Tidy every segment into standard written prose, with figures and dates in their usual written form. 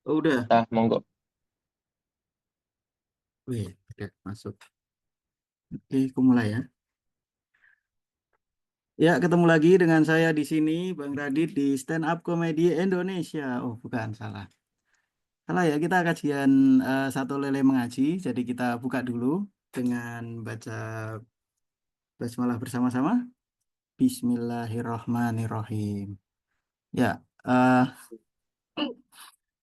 Oh, udah. Monggo. Wih, udah masuk. Oke, aku mulai ya. Ya, ketemu lagi dengan saya di sini, Bang Radit di Stand Up Comedy Indonesia. Oh, bukan, salah. Salah ya, kita kajian satu lele mengaji. Jadi kita buka dulu dengan baca basmalah bersama-sama. Bismillahirrahmanirrahim. Ya, eh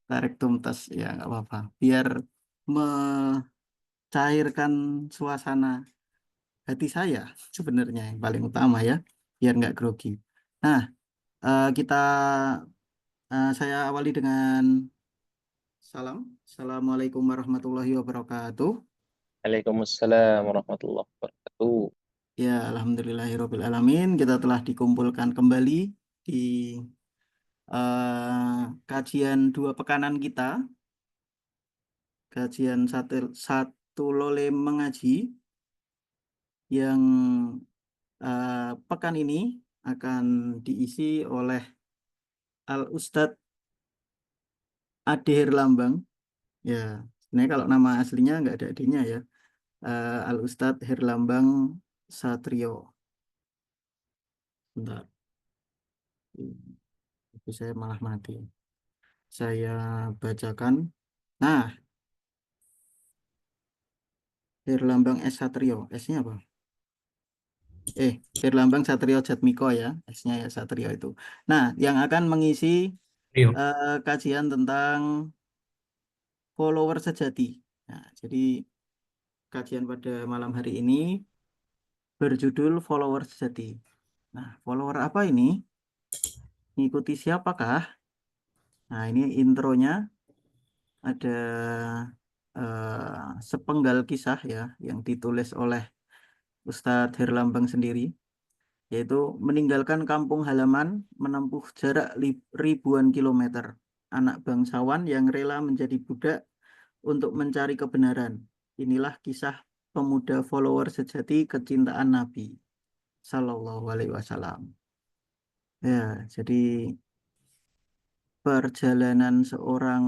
tarik tumtas ya nggak apa-apa. Biar mencairkan suasana hati saya sebenarnya yang paling utama ya, biar nggak grogi. Nah, saya awali dengan salam. Assalamualaikum warahmatullahi wabarakatuh. Waalaikumsalam warahmatullahi wabarakatuh. Ya, alamin. Kita telah dikumpulkan kembali di kajian dua pekanan kita, kajian satu lole mengaji yang pekan ini akan diisi oleh Al Ustadz Ade Herlambang. Ya, sebenarnya kalau nama aslinya nggak ada adanya ya. Al Ustadz Herlambang Satrio. Bentar, itu saya malah mati. Saya bacakan. Nah, Herlambang S Satrio. S-nya apa? Herlambang Satrio Jatmiko ya. S-nya ya Satrio itu. Nah, yang akan mengisi Rio. kajian tentang follower sejati. Nah, jadi kajian pada malam hari ini berjudul follower sejati. Nah, follower apa ini? Ngikuti siapakah? Nah, ini intronya ada sepenggal kisah ya yang ditulis oleh Ustadz Herlambang sendiri, yaitu meninggalkan kampung halaman menempuh jarak ribuan kilometer. Anak bangsawan yang rela menjadi budak untuk mencari kebenaran. Inilah kisah pemuda follower sejati kecintaan Nabi Sallallahu Alaihi Wasallam. Ya, jadi perjalanan seorang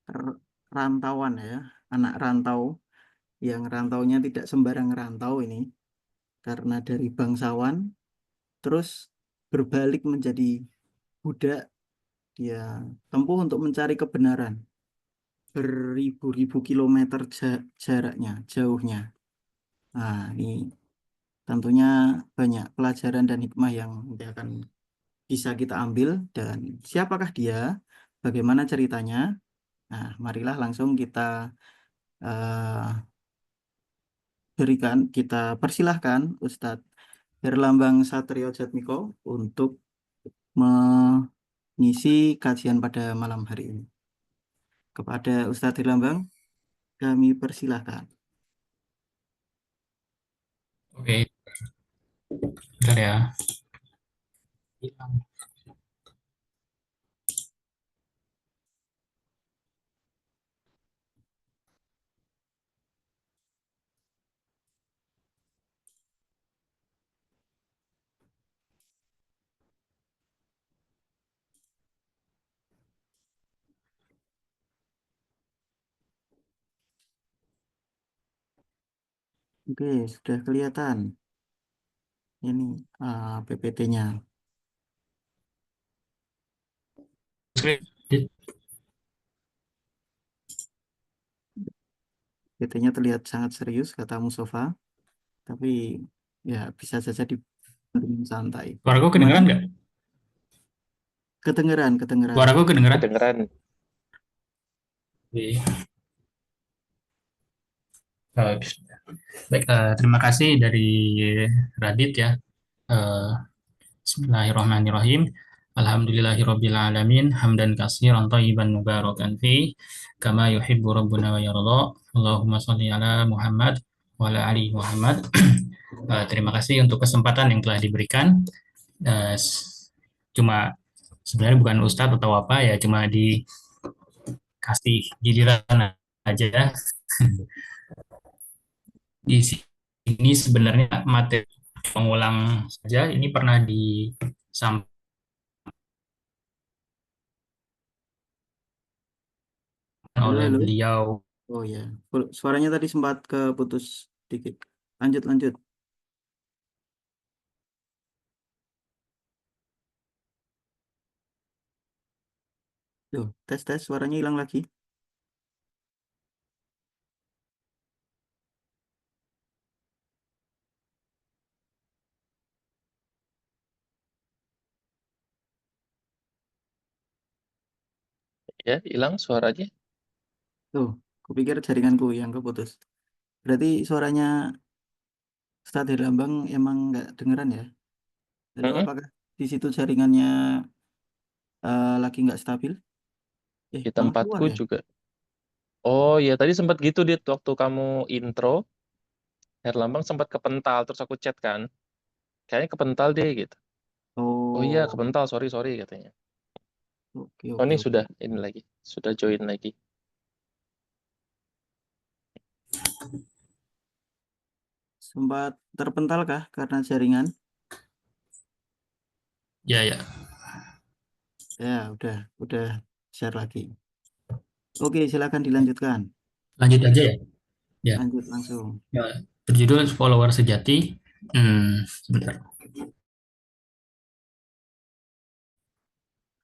r- rantauan ya, anak rantau yang rantaunya tidak sembarang rantau ini, karena dari bangsawan terus berbalik menjadi budak, dia tempuh untuk mencari kebenaran beribu-ribu kilometer jaraknya, jauhnya. Nah, ini tentunya banyak pelajaran dan hikmah yang nanti akan bisa kita ambil. Dan siapakah dia, bagaimana ceritanya. Nah, marilah langsung kita eh, kita persilahkan Ustadz Herlambang Satrio Jatmiko untuk mengisi kajian pada malam hari ini. Kepada Ustadz Herlambang, kami persilahkan. Oke, bentar ya. Oke, sudah kelihatan ini PPT-nya. PPT-nya terlihat sangat serius, kata Mustafa, tapi ya bisa saja di santai. Suaraku Gimana? kedengeran nggak? Kedengeran, kedengeran. Suaraku kedengeran? Kedengeran. Oke. Baik, terima kasih dari Radit ya. Eh, Bismillahirrahmanirrahim. Alhamdulillahirabbil alamin, hamdan katsiran thayyiban mubarakan fi, kama yuhibbu rabbuna wa yarda. Allahumma shalli ala Muhammad wa ala ali Muhammad. Terima kasih untuk kesempatan yang telah diberikan. Eh, Cuma sebenarnya bukan ustadz atau apa ya, cuma dikasih giliran aja. Di sini sebenarnya materi pengulang saja, ini pernah disampaikan Halo, oleh halo. beliau. Oh ya, suaranya tadi sempat keputus dikit. Lanjut, lanjut. Tuh, tes, tes, suaranya hilang lagi. Ya, hilang suaranya. Tuh, kupikir jaringanku yang keputus. Berarti suaranya Ustadz Herlambang emang nggak dengeran ya? Lalu Mm-mm. apakah di situ jaringannya lagi nggak stabil? Di Malah keluar tempatku ya? juga. Oh ya, tadi sempat gitu dit waktu kamu intro, Herlambang sempat kepental terus aku chat kan. Kayaknya kepental deh gitu. Oh iya, Oh, kepental, sorry sorry katanya. oke, Oh oke, ini oke. sudah ini lagi, sudah join lagi. Sempat terpental kah karena jaringan? Ya, ya. Ya, udah share lagi. Oke, silakan dilanjutkan. Lanjut aja ya. Ya. Lanjut langsung. Ya. Berjudul Follower Sejati. Sebentar.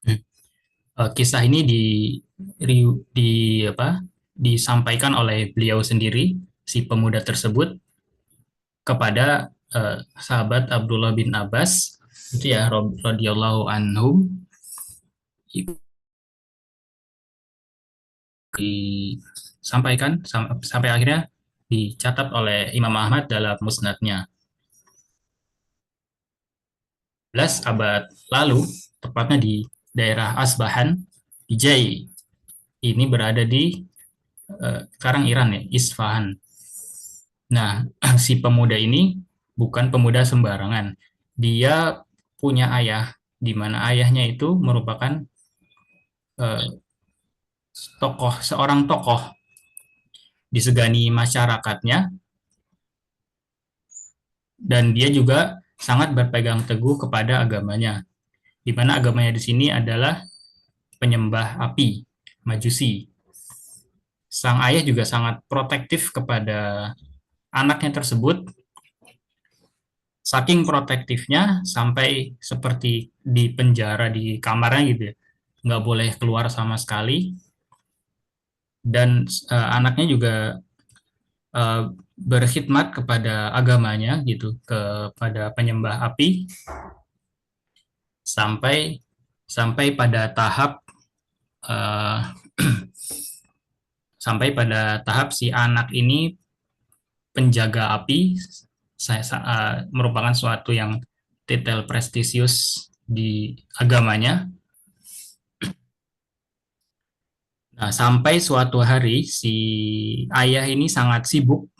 Hmm. Kisah ini di apa? Disampaikan oleh beliau sendiri, si pemuda tersebut, kepada sahabat Abdullah bin Abbas, itu ya, radhiyallahu anhum, disampaikan sampai akhirnya dicatat oleh Imam Ahmad dalam musnadnya. 11 abad lalu, tepatnya di daerah Asbahan, Hijai. Ini berada di sekarang Iran ya, Isfahan. Nah, si pemuda ini bukan pemuda sembarangan. Dia punya ayah, di mana ayahnya itu merupakan eh, seorang tokoh disegani masyarakatnya, dan dia juga sangat berpegang teguh kepada agamanya. Di mana agamanya di sini adalah penyembah api, Majusi. Sang ayah juga sangat protektif kepada anaknya tersebut, saking protektifnya sampai seperti di penjara di kamarnya gitu ya, nggak boleh keluar sama sekali, dan anaknya juga uh, berkhidmat kepada agamanya gitu, kepada penyembah api, sampai sampai pada tahap uh, sampai pada tahap si anak ini penjaga api, merupakan suatu yang titel prestisius di agamanya. Nah, sampai suatu hari si ayah ini sangat sibuk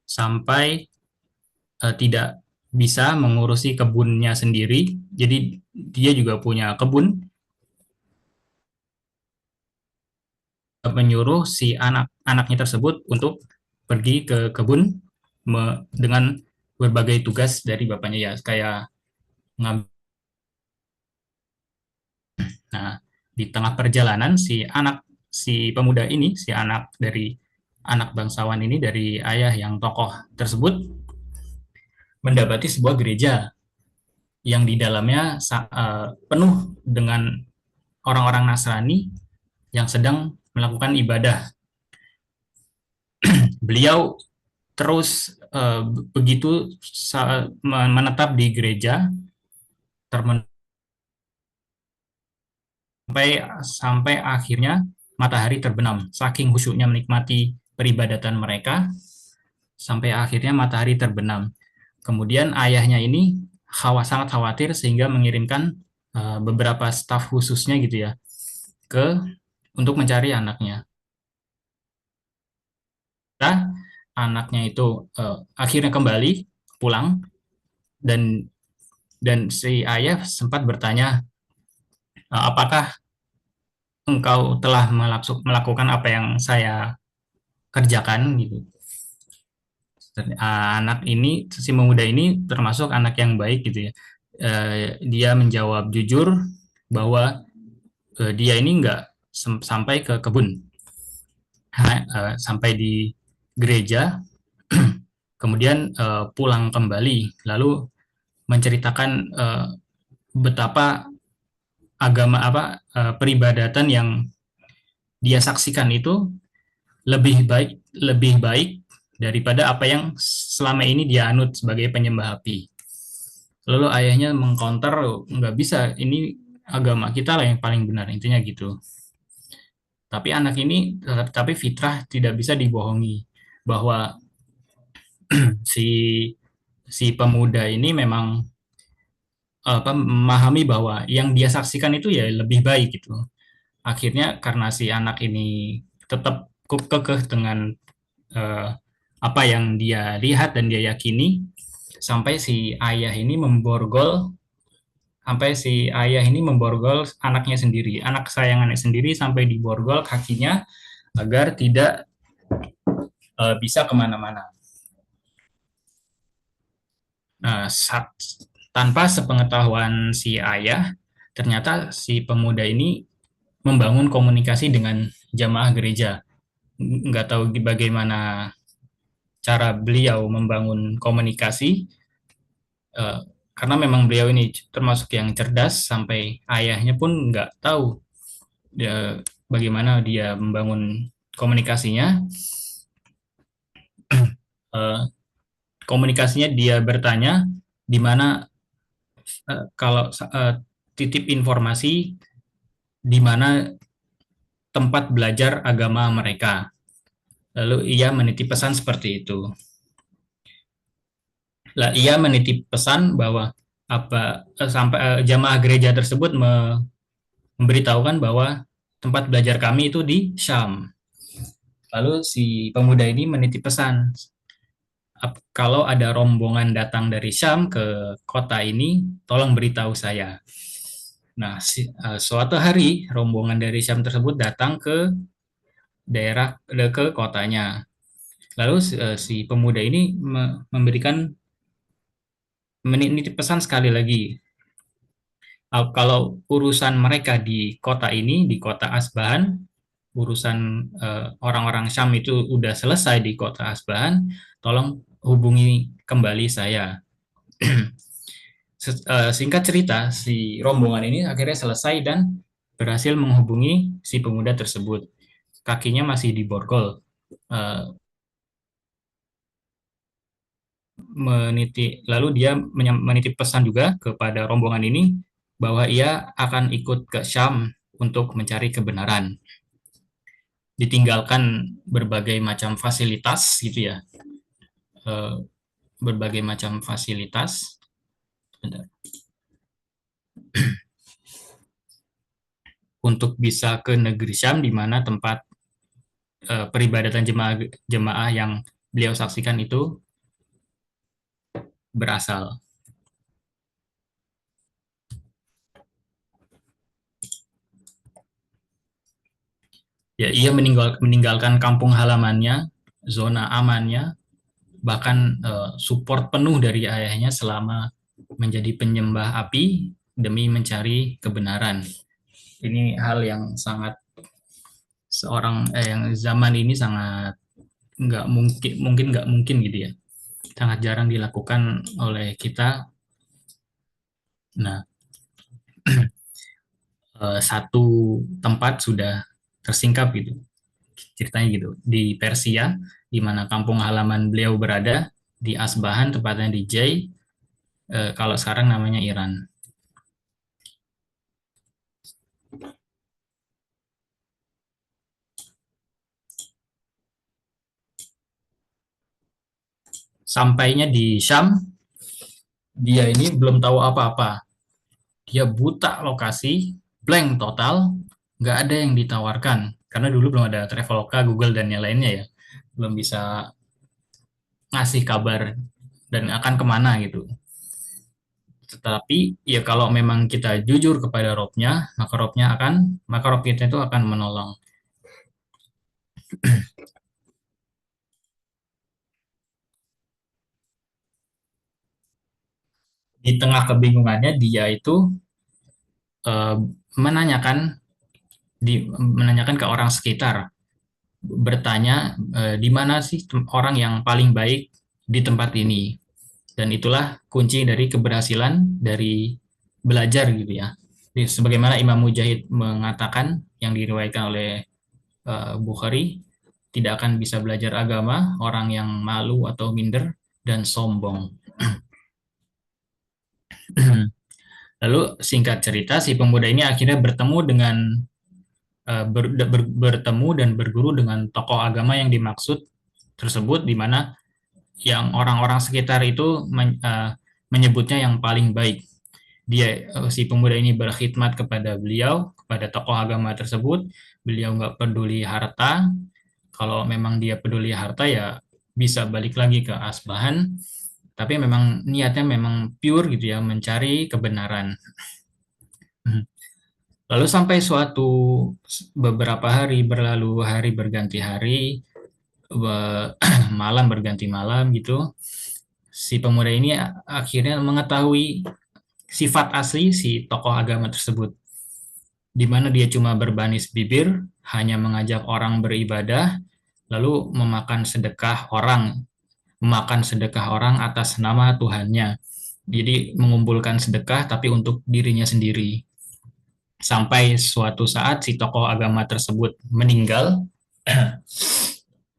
sampai tidak bisa mengurusi kebunnya sendiri. Jadi dia juga punya kebun, menyuruh si anak-anaknya tersebut untuk pergi ke kebun dengan berbagai tugas dari bapaknya ya, kayak ngambil. Nah, di tengah perjalanan si pemuda ini, si anak dari anak bangsawan ini dari ayah yang tokoh tersebut, mendapati sebuah gereja yang di dalamnya penuh dengan orang-orang Nasrani yang sedang melakukan ibadah. Beliau terus begitu menetap di gereja sampai sampai akhirnya matahari terbenam. Saking khusyuknya menikmati peribadatan mereka, sampai akhirnya matahari terbenam. Kemudian ayahnya ini sangat khawatir sehingga mengirimkan beberapa staf khususnya gitu ya, ke untuk mencari anaknya. Nah, anaknya itu akhirnya kembali pulang, dan si ayah sempat bertanya, apakah engkau telah melakukan apa yang saya kerjakan gitu. Anak ini, si pemuda ini termasuk anak yang baik gitu ya. Dia menjawab jujur bahwa dia ini nggak sampai ke kebun. sampai di gereja, kemudian pulang kembali, lalu menceritakan betapa peribadatan yang dia saksikan itu lebih baik daripada apa yang selama ini dia anut sebagai penyembah api. Lalu ayahnya mengcounter, nggak bisa, ini agama kita lah yang paling benar, intinya gitu. Tapi anak ini, tapi fitrah tidak bisa dibohongi bahwa si pemuda ini memang memahami bahwa yang dia saksikan itu ya lebih baik gitu. Akhirnya karena si anak ini tetap kekeh dengan uh, apa yang dia lihat dan dia yakini, sampai si ayah ini memborgol anaknya sendiri, anak kesayangannya sendiri, sampai diborgol kakinya agar tidak bisa kemana-mana. Nah, tanpa sepengetahuan si ayah, ternyata si pemuda ini membangun komunikasi dengan jamaah gereja. Nggak tahu bagaimana cara beliau membangun komunikasi, karena memang beliau ini termasuk yang cerdas, sampai ayahnya pun nggak tahu bagaimana dia membangun komunikasinya. Komunikasinya dia bertanya di mana kalau titip informasi di mana tempat belajar agama mereka. Lalu ia menitip pesan seperti itu. Lah, ia menitip pesan bahwa sampai jamaah gereja tersebut memberitahukan bahwa tempat belajar kami itu di Syam. Lalu si pemuda ini menitip pesan, kalau ada rombongan datang dari Syam ke kota ini, tolong beritahu saya. Nah, suatu hari rombongan dari Syam tersebut datang ke kotanya. Lalu si pemuda ini memberikan menitip pesan sekali lagi. Kalau urusan mereka di kota ini, di kota Asbahan, urusan orang-orang Syam itu udah selesai di kota Asbahan, tolong hubungi kembali saya. Singkat cerita, si rombongan ini akhirnya selesai dan berhasil menghubungi si pemuda tersebut. Kakinya masih diborgol. Lalu dia menitip pesan juga kepada rombongan ini bahwa ia akan ikut ke Syam untuk mencari kebenaran. Ditinggalkan berbagai macam fasilitas gitu ya. Berbagai macam fasilitas. Bentar. Untuk bisa ke negeri Syam, di mana tempat peribadatan jemaah yang beliau saksikan itu berasal. Ya, ia meninggalkan kampung halamannya, zona amannya, bahkan support penuh dari ayahnya selama menjadi penyembah api demi mencari kebenaran. Ini hal yang sangat yang zaman ini sangat nggak mungkin gitu ya, sangat jarang dilakukan oleh kita. Nah, satu tempat sudah tersingkap gitu ceritanya gitu, di Persia, di mana kampung halaman beliau berada, di Asbahan, tepatnya di Jai, kalau sekarang namanya Iran. Sampainya di Syam, dia ini belum tahu apa-apa. Dia buta lokasi, blank total, nggak ada yang ditawarkan. Karena dulu belum ada Traveloka, Google, dan yang lainnya ya. Belum bisa ngasih kabar dan akan kemana gitu. Tetapi ya kalau memang kita jujur kepada Robnya, maka Rob kita itu akan menolong. Di tengah kebingungannya, dia itu menanyakan ke orang sekitar, bertanya di mana sih orang yang paling baik di tempat ini. Dan itulah kunci dari keberhasilan dari belajar gitu ya. Jadi, sebagaimana Imam Mujahid mengatakan yang diriwayatkan oleh Bukhari, tidak akan bisa belajar agama orang yang malu atau minder dan sombong. Lalu singkat cerita, si pemuda ini akhirnya bertemu dengan bertemu dan berguru dengan tokoh agama yang dimaksud tersebut, di mana yang orang-orang sekitar itu menyebutnya yang paling baik. Dia si pemuda ini berkhidmat kepada beliau, kepada tokoh agama tersebut. Beliau nggak peduli harta. Kalau memang dia peduli harta ya bisa balik lagi ke Asbahan. Tapi memang niatnya memang pure gitu ya, mencari kebenaran. Lalu sampai suatu beberapa hari berlalu, hari berganti hari, malam berganti malam gitu. Si pemuda ini akhirnya mengetahui sifat asli si tokoh agama tersebut, di mana dia cuma berbanis bibir, hanya mengajak orang beribadah, lalu memakan sedekah orang atas nama Tuhannya. Jadi mengumpulkan sedekah tapi untuk dirinya sendiri. Sampai suatu saat si tokoh agama tersebut meninggal,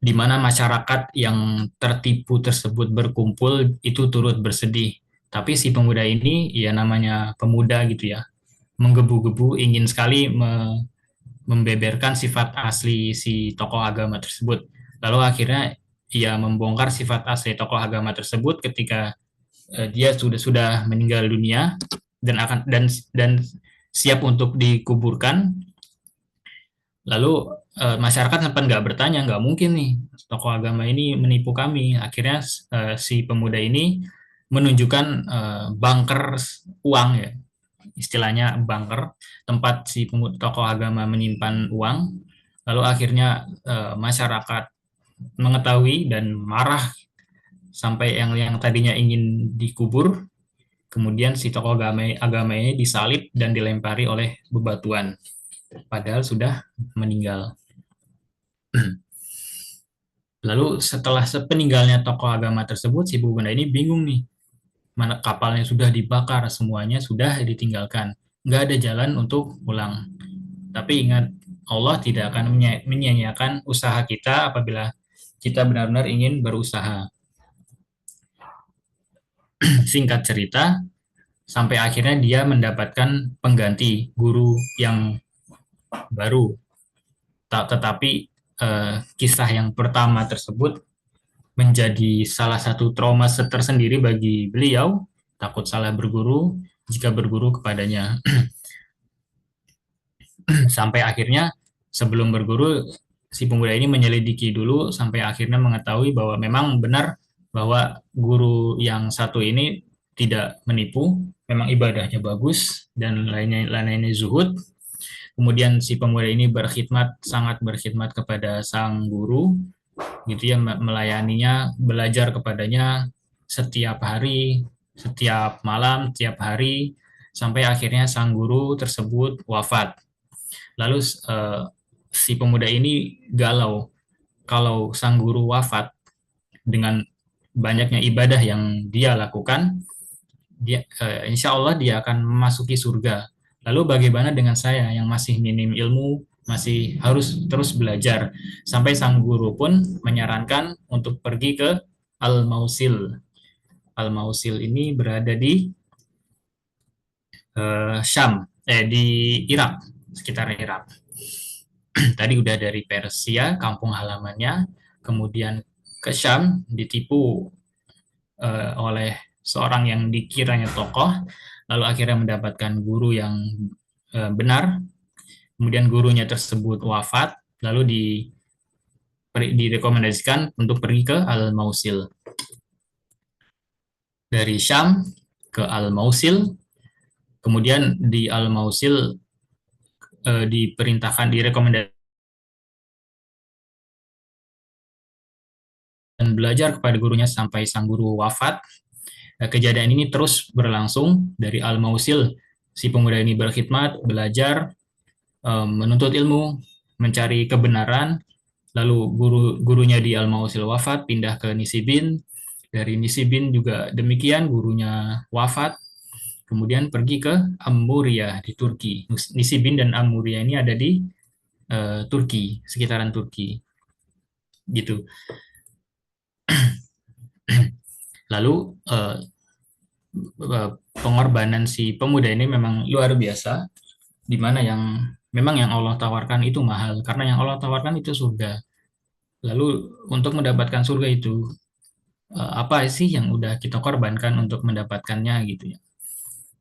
di mana masyarakat yang tertipu tersebut berkumpul itu turut bersedih. Tapi si pemuda ini, ya namanya pemuda gitu ya, menggebu-gebu ingin sekali membeberkan sifat asli si tokoh agama tersebut. Lalu akhirnya ia membongkar sifat asli tokoh agama tersebut ketika dia sudah meninggal dunia dan siap untuk dikuburkan. Lalu masyarakat sempat nggak bertanya, nggak mungkin nih tokoh agama ini menipu kami. Akhirnya si pemuda ini menunjukkan bunker uang ya, istilahnya bunker, tempat si tokoh agama menyimpan uang. Lalu akhirnya masyarakat mengetahui dan marah sampai yang tadinya ingin dikubur, kemudian si tokoh agama ini disalib dan dilempari oleh bebatuan, padahal sudah meninggal. Lalu setelah sepeninggalnya tokoh agama tersebut, si pemuda ini bingung nih, mana kapalnya sudah dibakar, semuanya sudah ditinggalkan, nggak ada jalan untuk pulang. Tapi ingat, Allah tidak akan menyia-nyiakan usaha kita apabila kita benar-benar ingin berusaha. Singkat cerita, sampai akhirnya dia mendapatkan pengganti guru yang baru. Tetapi kisah yang pertama tersebut menjadi salah satu trauma tersendiri bagi beliau, takut salah berguru jika berguru kepadanya. Sampai akhirnya sebelum berguru, si pemuda ini menyelidiki dulu sampai akhirnya mengetahui bahwa memang benar bahwa guru yang satu ini tidak menipu, memang ibadahnya bagus dan lainnya zuhud. Kemudian si pemuda ini sangat berkhidmat kepada sang guru, gitu ya, melayaninya, belajar kepadanya setiap hari, setiap malam, setiap hari, sampai akhirnya sang guru tersebut wafat. Lalu si pemuda ini galau kalau sang guru wafat, dengan banyaknya ibadah yang dia lakukan, insya Allah dia akan memasuki surga. Lalu bagaimana dengan saya yang masih minim ilmu, masih harus terus belajar? Sampai sang guru pun menyarankan untuk pergi ke Al-Mausil. Al-Mausil ini berada di Syam, di Irak, sekitar Irak. Tadi udah dari Persia, kampung halamannya, kemudian ke Syam, ditipu oleh seorang yang dikiranya tokoh, lalu akhirnya mendapatkan guru yang benar, kemudian gurunya tersebut wafat, lalu direkomendasikan untuk pergi ke Al-Mausil. Dari Syam ke Al-Mausil, kemudian di Al-Mausil direkomendasikan dan belajar kepada gurunya sampai sang guru wafat. Kejadian ini terus berlangsung dari Al-Mausil. Si pemuda ini berkhidmat, belajar, menuntut ilmu, mencari kebenaran, Lalu gurunya di Al-Mausil wafat, pindah ke Nisibin. Dari Nisibin juga demikian, gurunya wafat. Kemudian pergi ke Amuriya di Turki. Nisibin dan Amuriya ini ada di Turki, sekitaran Turki. Gitu. Lalu pengorbanan si pemuda ini memang luar biasa, di mana yang memang yang Allah tawarkan itu mahal, karena yang Allah tawarkan itu surga. Lalu untuk mendapatkan surga itu apa sih yang udah kita korbankan untuk mendapatkannya gitu ya?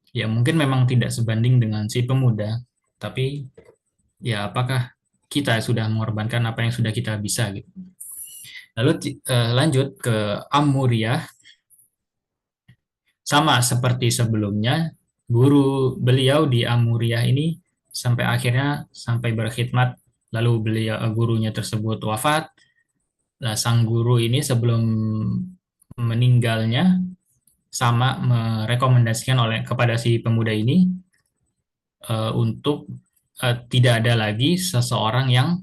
Ya mungkin memang tidak sebanding dengan si pemuda, tapi ya apakah kita sudah mengorbankan apa yang sudah kita bisa gitu. Lalu lanjut ke Amuriah, sama seperti sebelumnya, guru beliau di Amuriah ini sampai akhirnya sampai berkhidmat, lalu gurunya tersebut wafat. Nah, sang guru ini sebelum meninggalnya sama merekomendasikan kepada si pemuda ini untuk tidak ada lagi seseorang yang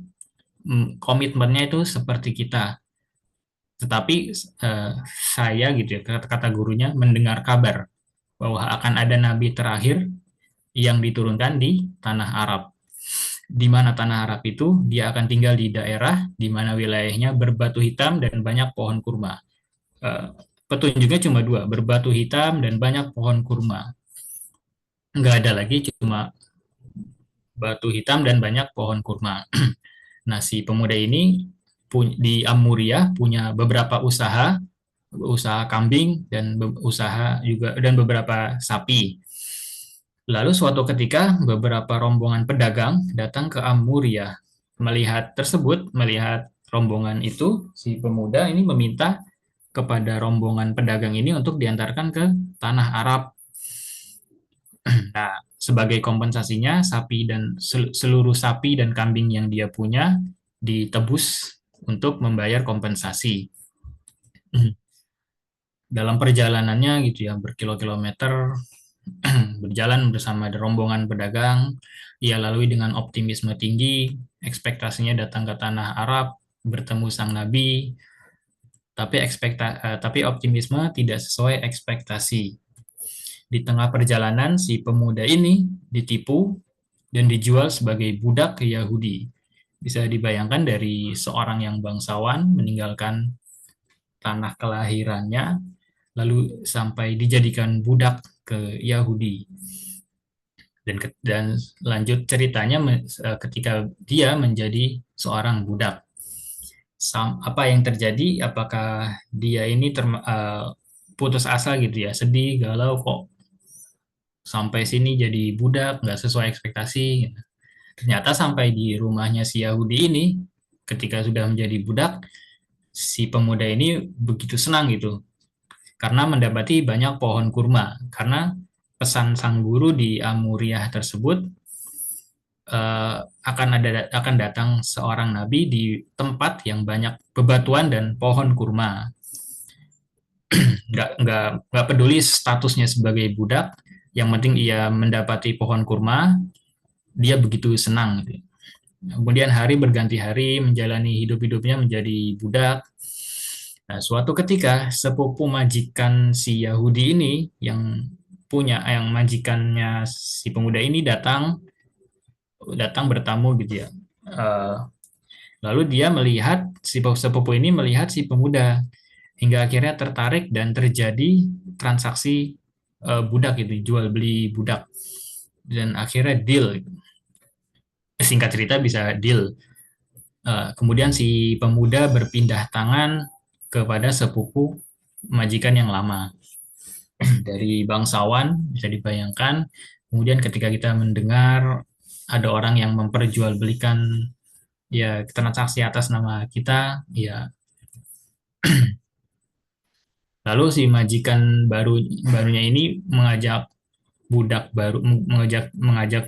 komitmennya itu seperti kita. Tetapi saya gitu ya, kata gurunya mendengar kabar bahwa akan ada nabi terakhir yang diturunkan di tanah Arab. Di mana tanah Arab itu dia akan tinggal di daerah di mana wilayahnya berbatu hitam dan banyak pohon kurma. Petunjuknya cuma dua, berbatu hitam dan banyak pohon kurma. Nggak ada lagi, cuma batu hitam dan banyak pohon kurma. Nah, si pemuda ini di Amuria punya beberapa usaha kambing dan usaha juga dan beberapa sapi. Lalu suatu ketika beberapa rombongan pedagang datang ke Amuria. Melihat rombongan itu, si pemuda ini meminta kepada rombongan pedagang ini untuk diantarkan ke tanah Arab. Nah, sebagai kompensasinya seluruh sapi dan kambing yang dia punya ditebus untuk membayar kompensasi. Dalam perjalanannya gitu ya, berkilo-kilometer berjalan bersama rombongan pedagang, ia lalui dengan optimisme tinggi, ekspektasinya datang ke tanah Arab, bertemu sang nabi, tapi optimisme tidak sesuai ekspektasi. Di tengah perjalanan, si pemuda ini ditipu dan dijual sebagai budak ke Yahudi. Bisa dibayangkan dari seorang yang bangsawan meninggalkan tanah kelahirannya, lalu sampai dijadikan budak ke Yahudi. Dan lanjut ceritanya ketika dia menjadi seorang budak. Apa yang terjadi? Apakah dia ini putus asa gitu ya, sedih, galau, kok sampai sini jadi budak, nggak sesuai ekspektasi. Ternyata sampai di rumahnya si Yahudi ini, ketika sudah menjadi budak, si pemuda ini begitu senang gitu, karena mendapati banyak pohon kurma. Karena pesan sang guru di Amuriah tersebut, akan datang seorang nabi di tempat yang banyak bebatuan dan pohon kurma. Nggak peduli statusnya sebagai budak, yang penting ia mendapati pohon kurma, dia begitu senang gitu. Kemudian hari berganti hari menjalani hidup-hidupnya menjadi budak. Nah, suatu ketika sepupu majikan si Yahudi ini yang majikannya si pemuda ini datang bertamu gitu ya. Lalu dia melihat si sepupu ini melihat si pemuda hingga akhirnya tertarik dan terjadi transaksi budak itu, jual beli budak, dan akhirnya deal. Singkat cerita bisa deal. Kemudian si pemuda berpindah tangan kepada sepupu majikan yang lama. Dari bangsawan bisa dibayangkan. Kemudian ketika kita mendengar ada orang yang memperjualbelikan ya transaksi atas nama kita, ya lalu si majikan barunya ini mengajak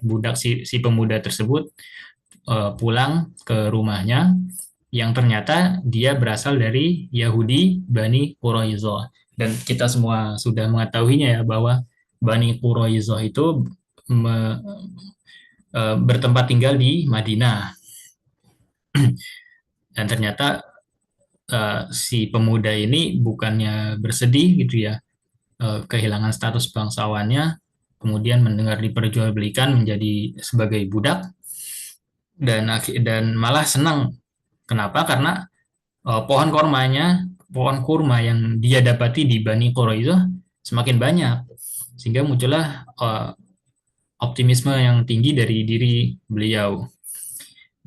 budak si pemuda tersebut pulang ke rumahnya, yang ternyata dia berasal dari Yahudi Bani Quraizoh. Dan kita semua sudah mengetahuinya ya, bahwa Bani Quraizoh itu bertempat tinggal di Madinah. Dan ternyata si pemuda ini bukannya bersedih gitu ya, kehilangan status bangsawannya, kemudian mendengar diperjualbelikan menjadi sebagai budak, dan malah senang. Kenapa? Karena pohon kurma yang dia dapati di Bani Quraisyah semakin banyak, sehingga muncullah optimisme yang tinggi dari diri beliau.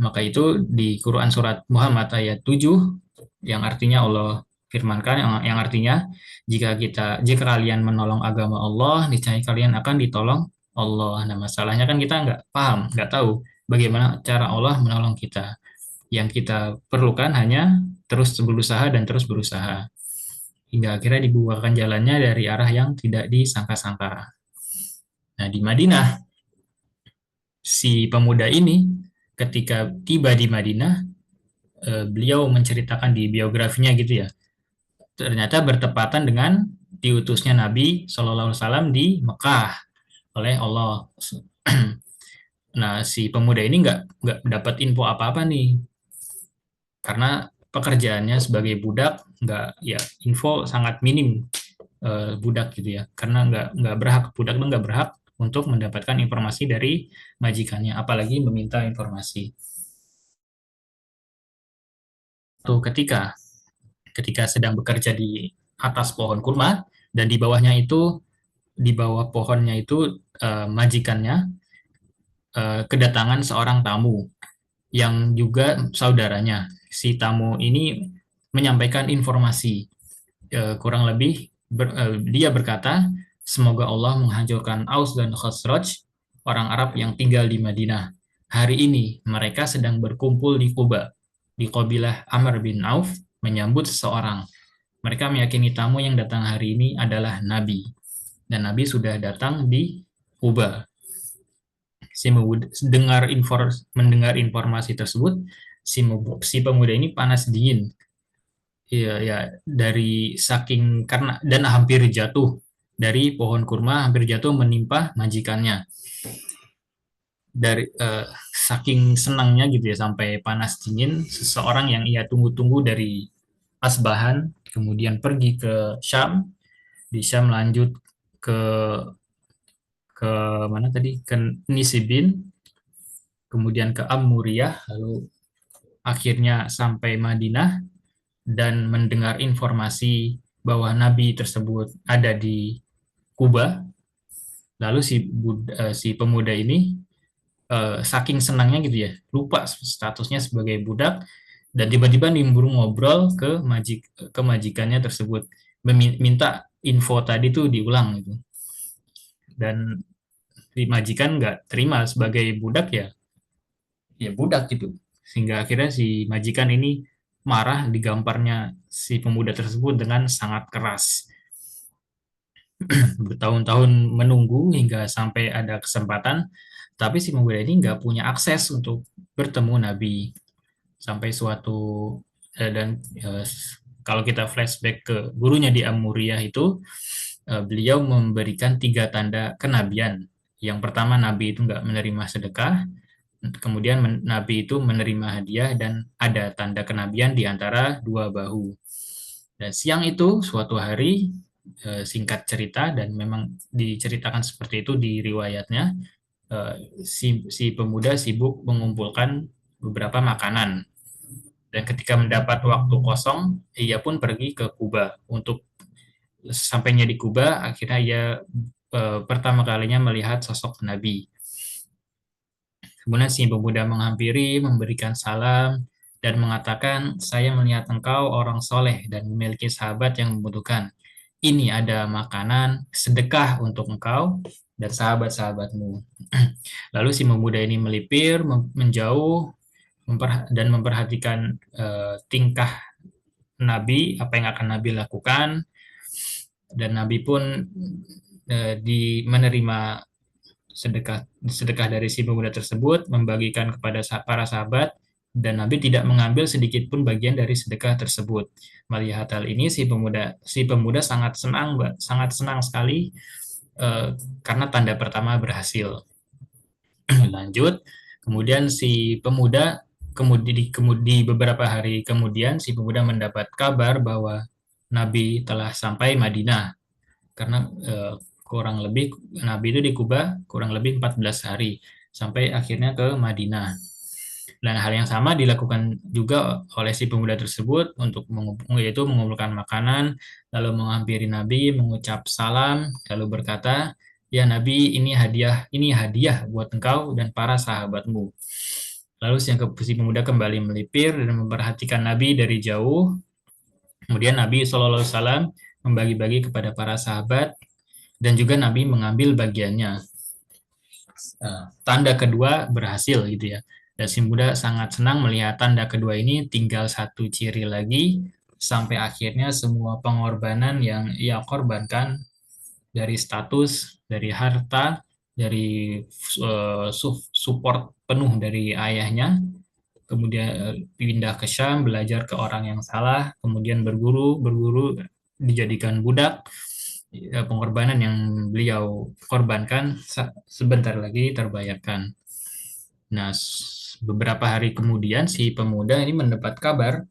Maka itu di Quran surat Muhammad ayat 7 yang artinya Allah firmankan, yang artinya jika kalian menolong agama Allah, niscaya kalian akan ditolong Allah. Nah, masalahnya kan kita nggak paham, nggak tahu bagaimana cara Allah menolong kita. Yang kita perlukan hanya terus berusaha dan terus berusaha. Hingga akhirnya dibukakan jalannya dari arah yang tidak disangka-sangka. Nah, di Madinah, si pemuda ini ketika tiba di Madinah, beliau menceritakan di biografinya gitu ya, ternyata bertepatan dengan diutusnya Nabi Shallallahu Alaihi Wasallam di Mekah oleh Allah. Nah, si pemuda ini nggak dapat info apa-apa nih, karena pekerjaannya sebagai budak, nggak, ya, info sangat minim. Budak gitu ya, karena nggak berhak, budak itu nggak berhak untuk mendapatkan informasi dari majikannya, apalagi meminta informasi. Tuh, ketika sedang bekerja di atas pohon kurma, dan di bawahnya itu, di bawah pohonnya itu, majikannya kedatangan seorang tamu yang juga saudaranya. Si tamu ini menyampaikan informasi, kurang lebih dia berkata, semoga Allah menghancurkan Aus dan Khazraj, orang Arab yang tinggal di Madinah. Hari ini mereka sedang berkumpul di Quba, di kabilah Amr bin Auf, menyambut seseorang. Mereka meyakini tamu yang datang hari ini adalah Nabi, dan Nabi sudah datang di Quba. Mendengar informasi tersebut, si pemuda ini panas dingin. Iya, ya, dari saking, karena, dan hampir jatuh dari pohon kurma, hampir jatuh menimpa majikannya. Dari saking senangnya gitu ya, sampai panas dingin, seseorang yang ia tunggu-tunggu dari Asbahan kemudian pergi ke Syam, di Syam lanjut ke ke mana tadi, ke Nisibin, kemudian ke Amuriyah, lalu akhirnya sampai Madinah dan mendengar informasi bahwa Nabi tersebut ada di Kuba. Lalu si pemuda ini saking senangnya gitu ya, lupa statusnya sebagai budak, dan tiba-tiba nimbrung ngobrol ke majikannya tersebut, minta info tadi tuh diulang gitu. Dan si majikan nggak terima, sebagai budak ya budak gitu. Sehingga akhirnya si majikan ini marah, digamparnya si pemuda tersebut dengan sangat keras. Bertahun-tahun menunggu hingga sampai ada kesempatan, tapi si pemuda ini nggak punya akses untuk bertemu Nabi. Sampai suatu, dan kalau kita flashback ke gurunya di Amuriyah itu, beliau memberikan 3 tanda kenabian. Yang pertama, Nabi itu nggak menerima sedekah. Kemudian Nabi itu menerima hadiah dan ada tanda kenabian di antara 2 bahu. Dan siang itu, suatu hari, singkat cerita, dan memang diceritakan seperti itu di riwayatnya, si pemuda sibuk mengumpulkan beberapa makanan. Dan ketika mendapat waktu kosong, ia pun pergi ke Kuba. Untuk sampainya di Kuba, akhirnya ia pertama kalinya melihat sosok Nabi. Kemudian si pemuda menghampiri, memberikan salam, dan mengatakan, saya melihat engkau orang soleh dan memiliki sahabat yang membutuhkan. Ini ada makanan, sedekah untuk engkau dan sahabat-sahabatmu. Lalu si pemuda ini melipir, menjauh, dan memperhatikan tingkah Nabi, apa yang akan Nabi lakukan. Dan Nabi pun menerima sedekah dari si pemuda tersebut, membagikan kepada para sahabat, dan Nabi tidak mengambil sedikit pun bagian dari sedekah tersebut. Melihat hal ini, si pemuda sangat senang sekali, karena tanda pertama berhasil. Lanjut, kemudian si pemuda Kemudian beberapa hari kemudian si pemuda mendapat kabar bahwa Nabi telah sampai Madinah, karena kurang lebih Nabi itu di Kuba kurang lebih 14 hari sampai akhirnya ke Madinah. Dan hal yang sama dilakukan juga oleh si pemuda tersebut untuk yaitu mengumpulkan makanan, lalu menghampiri Nabi, mengucap salam, lalu berkata, "Ya Nabi, ini hadiah buat engkau dan para sahabatmu." Lalu si pemuda kembali melipir dan memperhatikan Nabi dari jauh. Kemudian Nabi SAW membagi-bagi kepada para sahabat dan juga Nabi mengambil bagiannya. Tanda kedua berhasil gitu ya. Dan si muda sangat senang melihat tanda kedua ini tinggal satu ciri lagi sampai akhirnya semua pengorbanan yang ia korbankan dari status, dari harta, dari support penuh dari ayahnya, kemudian pindah ke Syam, belajar ke orang yang salah, kemudian berguru dijadikan budak. Pengorbanan yang beliau korbankan sebentar lagi terbayarkan. Nah, beberapa hari kemudian si pemuda ini mendapat kabar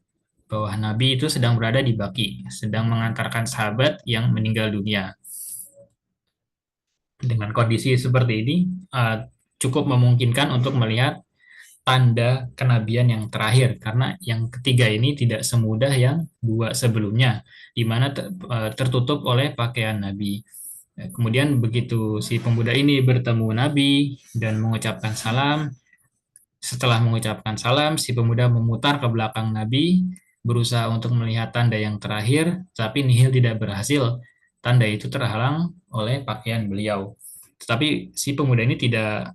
bahwa Nabi itu sedang berada di Baki, sedang mengantarkan sahabat yang meninggal dunia. Dengan kondisi seperti ini, cukup memungkinkan untuk melihat tanda kenabian yang terakhir, karena yang ketiga ini tidak semudah yang dua sebelumnya, di mana tertutup oleh pakaian Nabi. Kemudian begitu si pemuda ini bertemu Nabi dan mengucapkan salam, setelah mengucapkan salam, si pemuda memutar ke belakang Nabi, berusaha untuk melihat tanda yang terakhir, tapi nihil tidak berhasil. Tanda itu terhalang oleh pakaian beliau. Tetapi si pemuda ini tidak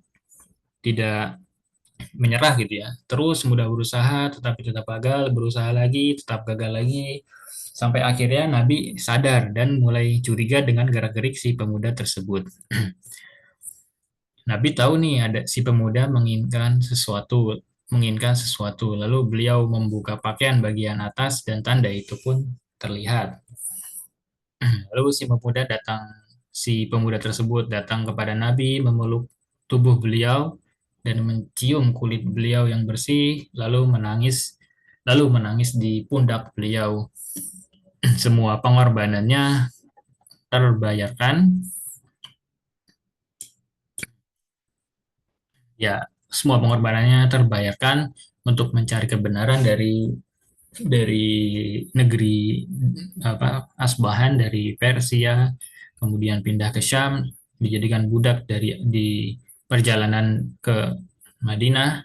menyerah gitu ya. Terus mudah berusaha, tetapi tetap gagal, berusaha lagi, tetap gagal lagi. Sampai akhirnya Nabi sadar dan mulai curiga dengan gerak-gerik si pemuda tersebut. Nabi tahu nih ada si pemuda menginginkan sesuatu. Lalu beliau membuka pakaian bagian atas dan tanda itu pun terlihat. Lalu si pemuda tersebut datang kepada Nabi, memeluk tubuh beliau dan mencium kulit beliau yang bersih, lalu menangis di pundak beliau. Semua pengorbanannya terbayarkan. Ya, semua pengorbanannya terbayarkan untuk mencari kebenaran dari negeri Asbahan, dari Persia, kemudian pindah ke Syam, dijadikan budak di perjalanan ke Madinah.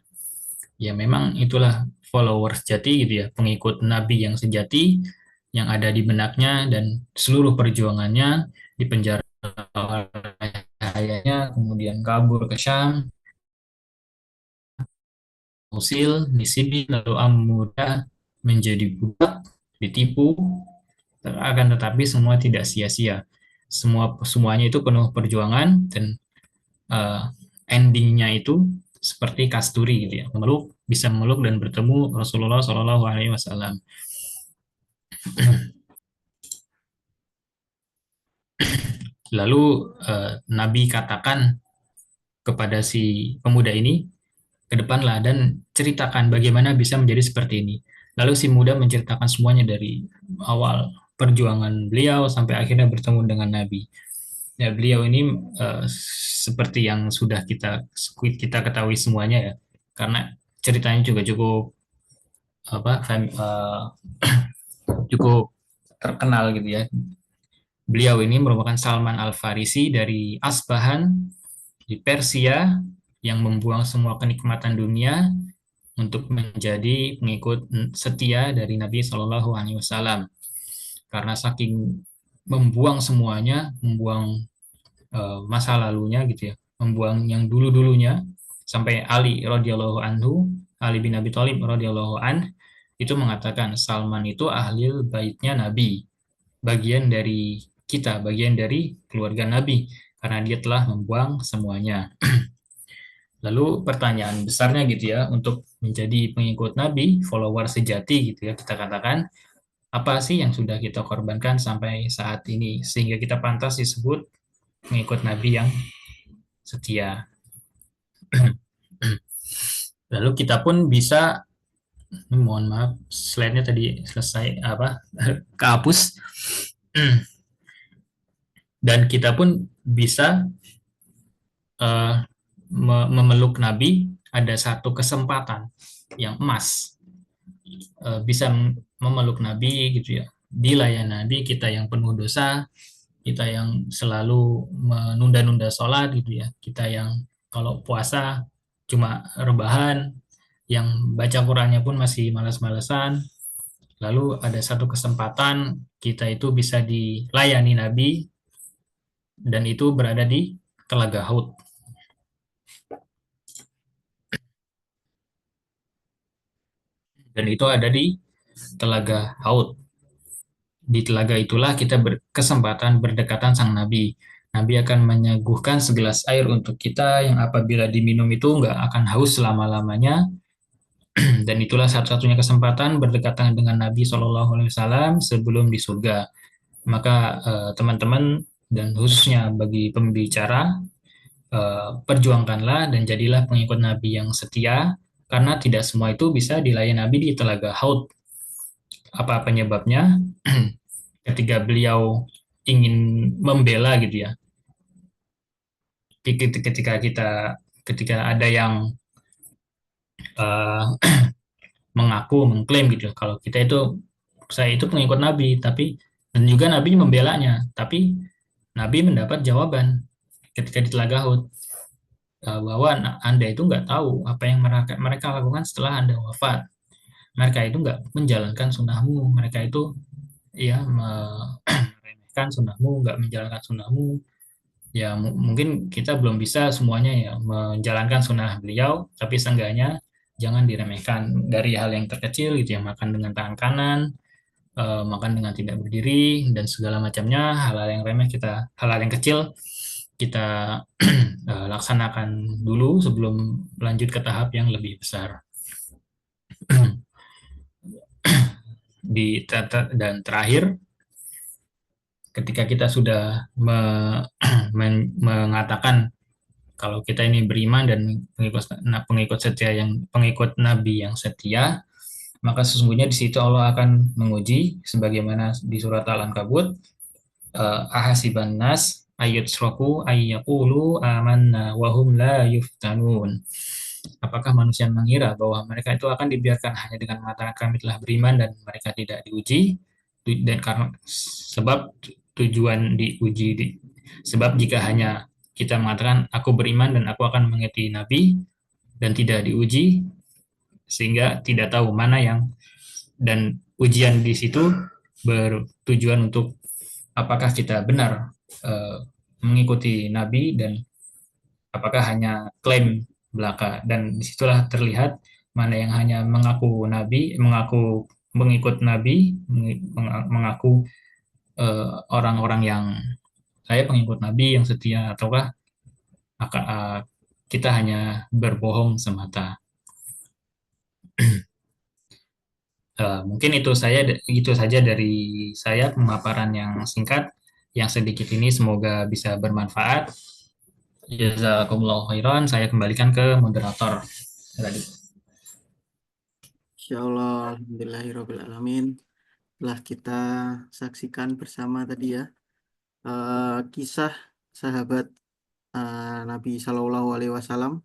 Ya memang itulah followers sejati gitu ya, pengikut Nabi yang sejati yang ada di benaknya, dan seluruh perjuangannya dipenjara oleh ayahnya, kemudian kabur ke Syam, Musil, Nisibi, lalu Amuda, menjadi budak, ditipu, akan tetapi semua tidak sia-sia. Semuanya itu penuh perjuangan, dan endingnya itu seperti kasturi gitu ya, bisa memeluk dan bertemu Rasulullah Shallallahu Alaihi Wasallam. Lalu Nabi katakan kepada si pemuda ini, ke depanlah dan ceritakan bagaimana bisa menjadi seperti ini. Lalu si muda menceritakan semuanya dari awal perjuangan beliau sampai akhirnya bertemu dengan Nabi. Ya, beliau ini seperti yang sudah kita ketahui semuanya ya, karena ceritanya juga cukup terkenal gitu ya. Beliau ini merupakan Salman Al-Farisi dari Asbahan di Persia yang membuang semua kenikmatan dunia untuk menjadi pengikut setia dari Nabi Shallallahu Alaihi Wasallam. Karena saking membuang semuanya, membuang masa lalunya gitu ya, membuang yang dulu-dulunya, sampai Ali bin Abi Thalib radhiyallahu an itu mengatakan Salman itu ahli baitnya Nabi, bagian dari kita, bagian dari keluarga Nabi, karena dia telah membuang semuanya. Lalu pertanyaan besarnya gitu ya, untuk menjadi pengikut Nabi, follower sejati gitu ya, kita katakan, apa sih yang sudah kita korbankan sampai saat ini sehingga kita pantas disebut pengikut Nabi yang setia. Lalu kita pun bisa Mohon maaf, slide-nya tadi selesai apa kehapus. Dan kita pun bisa uh, memeluk Nabi. Ada satu kesempatan yang emas, bisa memeluk Nabi gitu ya. Dilayan Nabi, kita yang penuh dosa, kita yang selalu menunda-nunda sholat gitu ya, kita yang kalau puasa cuma rebahan, yang baca Qurannya pun masih malas-malesan. Lalu ada satu kesempatan kita itu bisa dilayani Nabi, dan itu berada di Telaga Haud. Dan itu ada di Telaga Haud. Di telaga itulah kita berkesempatan berdekatan sang Nabi. Nabi akan menyuguhkan segelas air untuk kita yang apabila diminum itu nggak akan haus selama-lamanya. Dan itulah satu-satunya kesempatan berdekatan dengan Nabi SAW sebelum di surga. Maka teman-teman dan khususnya bagi pembicara, perjuangkanlah dan jadilah pengikut Nabi yang setia, karena tidak semua itu bisa dilayani Nabi di Telaga Haud. Apa penyebabnya? Ketika beliau ingin membela gitu ya, ketika ada yang uh, mengaku mengklaim gitu kalau kita itu, saya itu pengikut Nabi, tapi dan juga Nabi membelanya, tapi Nabi mendapat jawaban ketika di Telaga Hud, bahwa Anda itu nggak tahu apa yang mereka lakukan setelah Anda wafat. Mereka itu nggak menjalankan sunnahmu, mereka itu ya meremehkan sunnahmu, nggak menjalankan sunnahmu. Ya mungkin kita belum bisa semuanya ya menjalankan sunnah beliau, tapi seenggaknya jangan diremehkan dari hal yang terkecil gitu ya, makan dengan tangan kanan, makan dengan tidak berdiri dan segala macamnya. Hal-hal yang remeh kita, hal-hal yang kecil kita laksanakan dulu sebelum lanjut ke tahap yang lebih besar. Dan terakhir, ketika kita sudah mengatakan kalau kita ini beriman dan pengikut Nabi yang setia, maka sesungguhnya di situ Allah akan menguji sebagaimana di surat Al-Ankabut, ahasiban nas ayyutsraku ayyaqulu amanna wa hum la yuftanun. Apakah manusia mengira bahwa mereka itu akan dibiarkan hanya dengan mengatakan kami telah beriman dan mereka tidak diuji? Dan karena sebab tujuan diuji, sebab jika hanya kita mengatakan aku beriman dan aku akan mengikuti Nabi dan tidak diuji, sehingga tidak tahu mana yang, dan ujian di situ bertujuan untuk apakah kita benar mengikuti Nabi dan apakah hanya klaim belaka. Dan disitulah terlihat mana yang hanya mengaku Nabi, mengaku mengikut Nabi, mengaku orang-orang yang saya pengikut Nabi yang setia, ataukah kita hanya berbohong semata. Mungkin itu saja dari saya, pemaparan yang singkat, yang sedikit ini semoga bisa bermanfaat. Jazakumullah khairan. Saya kembalikan ke moderator. Insya Allah, alhamdulillahirobbilalamin. Telah kita saksikan bersama tadi ya, kisah sahabat Nabi Shallallahu Alaihi Wasallam,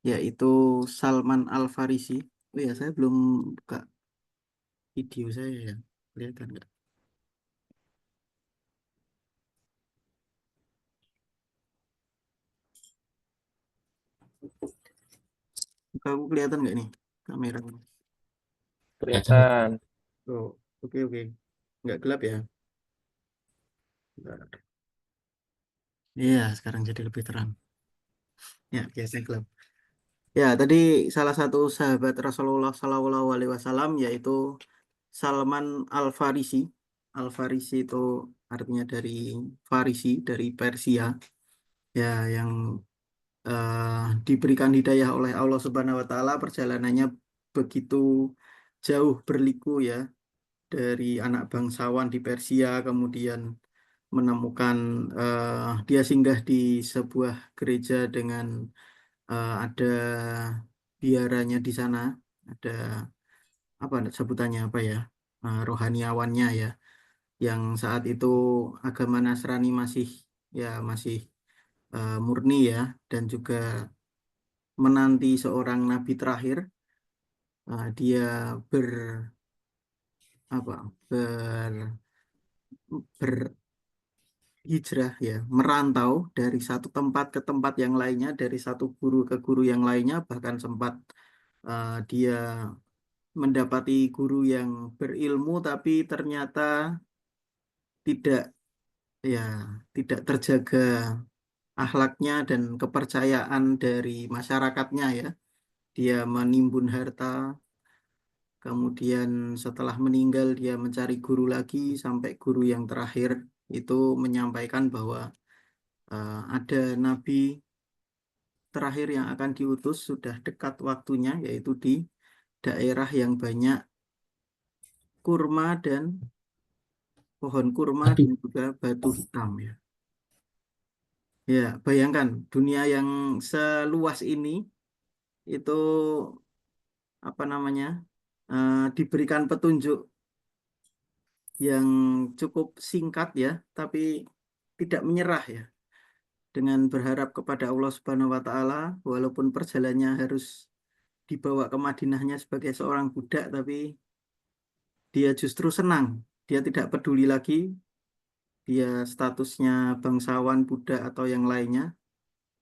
yaitu Salman Al Farisi. Oh ya, saya belum buka video saya ya, kelihatan nggak? Buka aku kelihatan nggak nih kamera? Kelihatan. Oh, oke oke, nggak gelap ya? Bentar. Iya, sekarang jadi lebih terang. Ya, biasanya gelap. Ya, tadi salah satu sahabat Rasulullah Shallallahu Alaihi Wasallam yaitu Salman Al Farisi. Al Farisi itu artinya dari Farisi, dari Persia. Ya, yang diberikan hidayah oleh Allah Subhanahu Wa Taala, perjalanannya begitu jauh berliku ya, dari anak bangsawan di Persia, kemudian menemukan dia singgah di sebuah gereja dengan ada biaranya di sana, ada apa sebutannya apa ya, rohaniawannya ya, yang saat itu agama Nasrani masih murni ya, dan juga menanti seorang nabi terakhir. Dia ber apa berhijrah ya, merantau dari satu tempat ke tempat yang lainnya, dari satu guru ke guru yang lainnya, bahkan sempat dia mendapati guru yang berilmu tapi ternyata tidak ya tidak terjaga akhlaknya dan kepercayaan dari masyarakatnya ya. Dia menimbun harta, kemudian setelah meninggal dia mencari guru lagi sampai guru yang terakhir itu menyampaikan bahwa ada nabi terakhir yang akan diutus, sudah dekat waktunya, yaitu di daerah yang banyak kurma dan pohon kurma dan Aduh, juga batu hitam ya. Ya, bayangkan dunia yang seluas ini itu apa namanya, diberikan petunjuk yang cukup singkat ya, tapi tidak menyerah ya, dengan berharap kepada Allah Subhanahu wa taala, walaupun perjalanannya harus dibawa ke Madinahnya sebagai seorang budak, tapi dia justru senang. Dia tidak peduli lagi dia statusnya bangsawan, budak atau yang lainnya.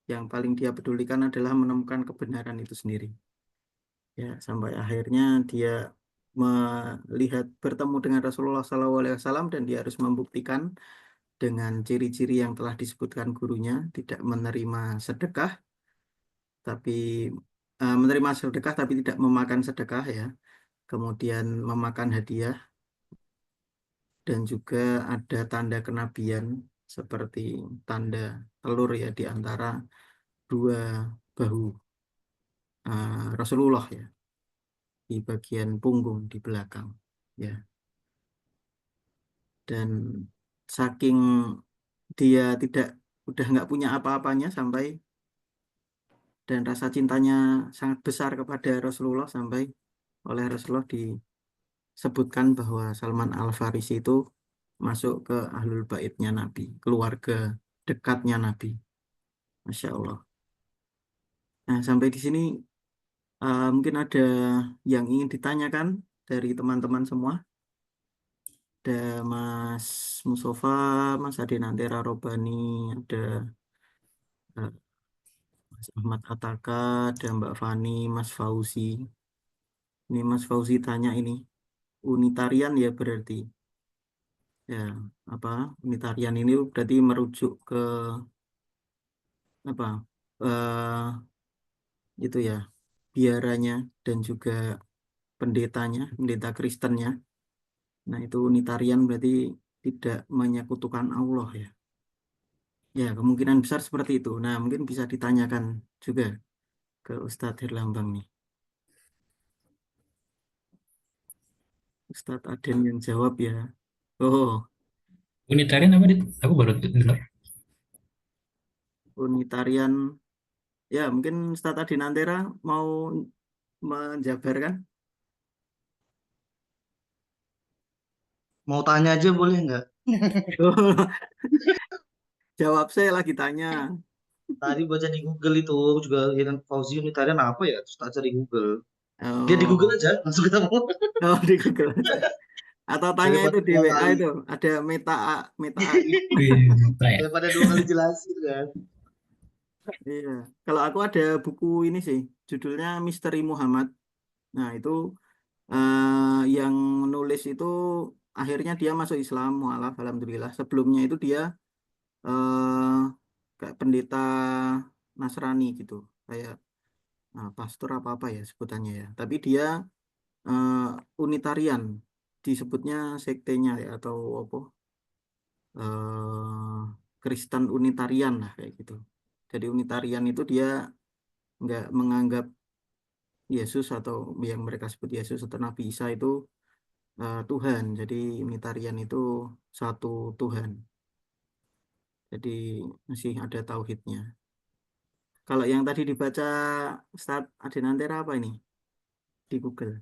Yang paling dia pedulikan adalah menemukan kebenaran itu sendiri. Ya, sampai akhirnya dia melihat bertemu dengan Rasulullah SAW dan dia harus membuktikan dengan ciri-ciri yang telah disebutkan gurunya, tidak menerima sedekah, tapi menerima sedekah tapi tidak memakan sedekah ya. Kemudian memakan hadiah dan juga ada tanda kenabian seperti tanda telur ya di antara dua bahu Rasulullah ya, di bagian punggung di belakang ya. Dan saking dia tidak udah nggak punya apa-apanya sampai, dan rasa cintanya sangat besar kepada Rasulullah sampai oleh Rasulullah disebutkan bahwa Salman Al-Farisi itu masuk ke Ahlul Baitnya Nabi, keluarga dekatnya Nabi. Masya Allah. Nah, sampai di sini mungkin ada yang ingin ditanyakan dari teman-teman semua. Ada Mas Mustafa, Mas Adinantera Robani, ada eh, Mas Ahmad Ataka, ada Mbak Fani, Mas Fauzi. Ini Mas Fauzi tanya ini, unitarian ya berarti. Ya, apa? Unitarian ini berarti merujuk ke apa? Itu ya, biaranya dan juga pendetanya, pendeta Kristennya. Nah, itu unitarian berarti tidak menyekutukan Allah ya. Ya, kemungkinan besar seperti itu. Nah, mungkin bisa ditanyakan juga ke Ustadz Herlambang nih. Ustadz Aden yang jawab ya. Oh, unitarian apa dit? Aku baru dengar. unitarian. Ya, mungkin Ustadz Aden Antera mau menjabarkan. Mau tanya aja boleh nggak? Jawab, saya lagi tanya. Tadi baca di Google itu juga Hiran Fauzi Unitarian apa ya? Terus tak cari Google. Dia di Google Oh, aja langsung ketemu oh di Google aja. Atau tanya itu daripada di dua WA kali itu. Ada meta AI. Wih, apa ya? daripada dua kali jelasin kan. Iya. Kalau aku ada buku ini sih, judulnya Misteri Muhammad. Nah, itu yang nulis itu akhirnya dia masuk Islam, mualaf, alhamdulillah. Sebelumnya itu dia eh kayak pendeta Nasrani gitu, kayak pastor apa-apa ya sebutannya ya. Tapi dia eh, Unitarian, disebutnya sektenya ya, atau apa? Kristen Unitarian lah kayak gitu. Jadi Unitarian itu dia nggak menganggap Yesus atau yang mereka sebut Yesus atau Nabi Isa itu Tuhan. Jadi Unitarian itu satu Tuhan. Jadi masih ada tauhidnya. Kalau yang tadi dibaca Ustadz Adinantera apa ini di Google?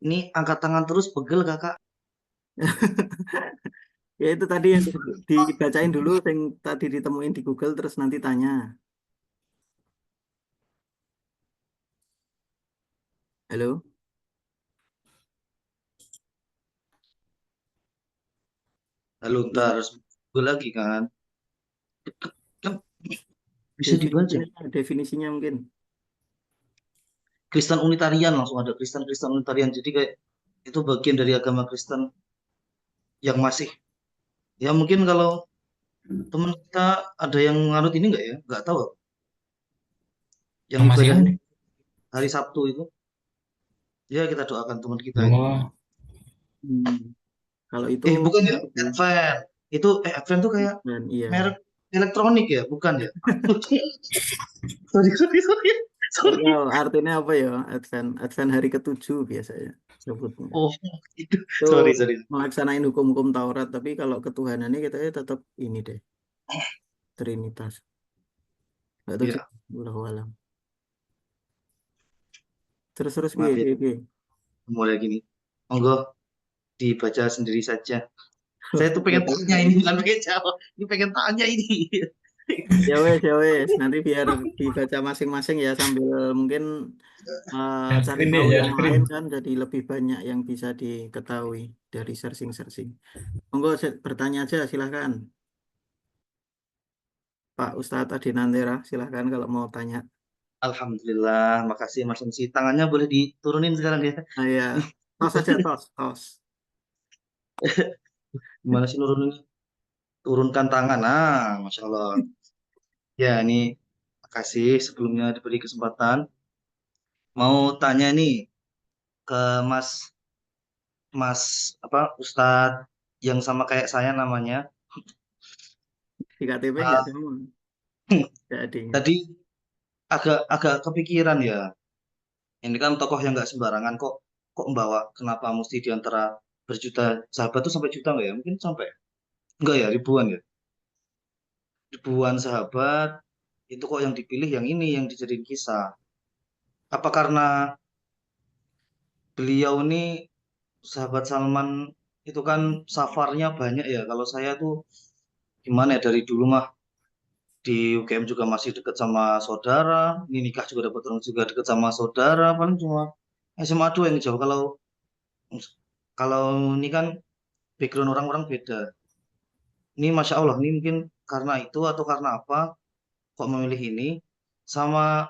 Ini angkat tangan terus pegel kakak. Ya itu tadi yang dibacain dulu yang tadi ditemuin di Google terus nanti tanya. Halo? Lalu ntar Ya, harus pegel lagi kan. Kan bisa dibaca. definisinya mungkin. Kristen Unitarian langsung ada Kristen Unitarian. Jadi kayak itu bagian dari agama Kristen yang masih ya mungkin kalau teman kita ada yang nganut ini enggak ya? Nggak tahu. Yang Yang masih kan? ibadahnya hari Sabtu itu. Ya kita doakan teman kita itu. Oh, Hmm. Kalau itu Bukan ya, itu, Advent. Itu Advent tuh kayak dan iya. merek elektronik ya, bukan ya? Sorry. Sorry. Ya, artinya apa ya? Advent hari ketujuh biasanya sebutnya. Oh, itu. Itu Sorry. melaksanain hukum-hukum Taurat, tapi kalau ketuhanannya kita tetap ini deh, Trinitas. Nggak tahu Ya, juga, wallahu alam. Terus maaf ya, piye. mulai gini. Monggo dibaca sendiri saja. Saya tuh pengen tanya ini, bukan pengen jawab. Ini pengen tanya ini. Ya wes, nanti biar dibaca masing-masing ya sambil mungkin share cari screen deh, tahu share yang screen. lain kan jadi lebih banyak yang bisa diketahui dari searching. Monggo bertanya aja silahkan. Pak Ustadz Adinandera, silahkan kalau mau tanya. Alhamdulillah, makasih Mas MC. Tangannya boleh diturunin sekarang ya. Ya, tos aja, tos. Gimana sih nurunin? Turunkan tangan. Masya Allah. Ya, ini makasih sebelumnya diberi kesempatan. Mau tanya nih ke Mas Mas apa Ustadz yang sama kayak saya namanya. Di KTP nggak Ah, sama, nggak adanya. tadi agak kepikiran ya. Ini kan tokoh yang nggak sembarangan kok membawa. Kenapa mesti diantara berjuta sahabat tuh sampai juta nggak ya? Mungkin sampai enggak ya ribuan ya. Ribuan sahabat itu kok yang dipilih yang ini yang dijadiin kisah. Apa karena beliau ini sahabat Salman itu kan safarnya banyak ya. Kalau saya tuh gimana ya dari dulu mah di UGM juga masih dekat sama saudara. Ini nikah juga dapat orang juga dekat sama saudara. Paling cuma SMA doang yang jauh. Kalau kalau ini kan background orang-orang beda. Ini Masya Allah, ini mungkin karena itu atau karena apa kok memilih ini. Sama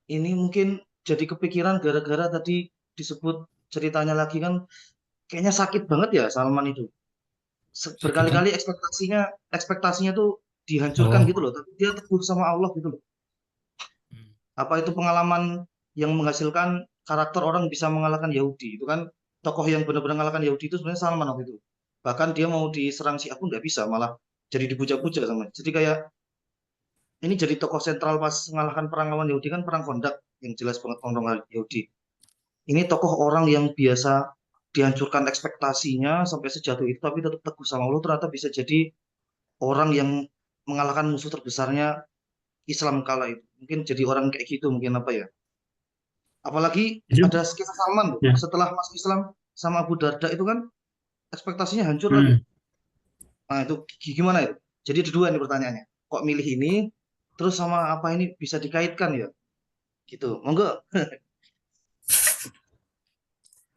ini mungkin jadi kepikiran gara-gara tadi disebut ceritanya lagi kan kayaknya sakit banget ya Salman itu. Sakit kan? Berkali-kali ekspektasinya tuh dihancurkan Oh, gitu loh, tapi dia teguh sama Allah gitu loh. Apa itu pengalaman yang menghasilkan karakter orang bisa mengalahkan Yahudi? Itu kan tokoh yang benar-benar mengalahkan Yahudi itu sebenarnya Salman waktu itu. Bahkan dia mau diserang si pun nggak bisa, malah jadi dipuja-puja sama. Jadi kayak ini jadi tokoh sentral pas mengalahkan perang lawan Yahudi kan perang Khandaq yang jelas banget perang lawan Yahudi. Ini tokoh orang yang biasa dihancurkan ekspektasinya sampai sejatuh itu tapi tetap teguh sama Allah ternyata bisa jadi orang yang mengalahkan musuh terbesarnya Islam kala itu. Mungkin jadi orang kayak gitu mungkin apa ya. Apalagi itu ada kisah Salman loh. ya. Setelah masuk Islam sama Abu Darda itu kan ekspektasinya hancur lagi. Hmm. Nah itu gimana itu? Jadi ada dua nih pertanyaannya. Kok milih ini? Terus sama apa ini bisa dikaitkan ya? Gitu. Monggo.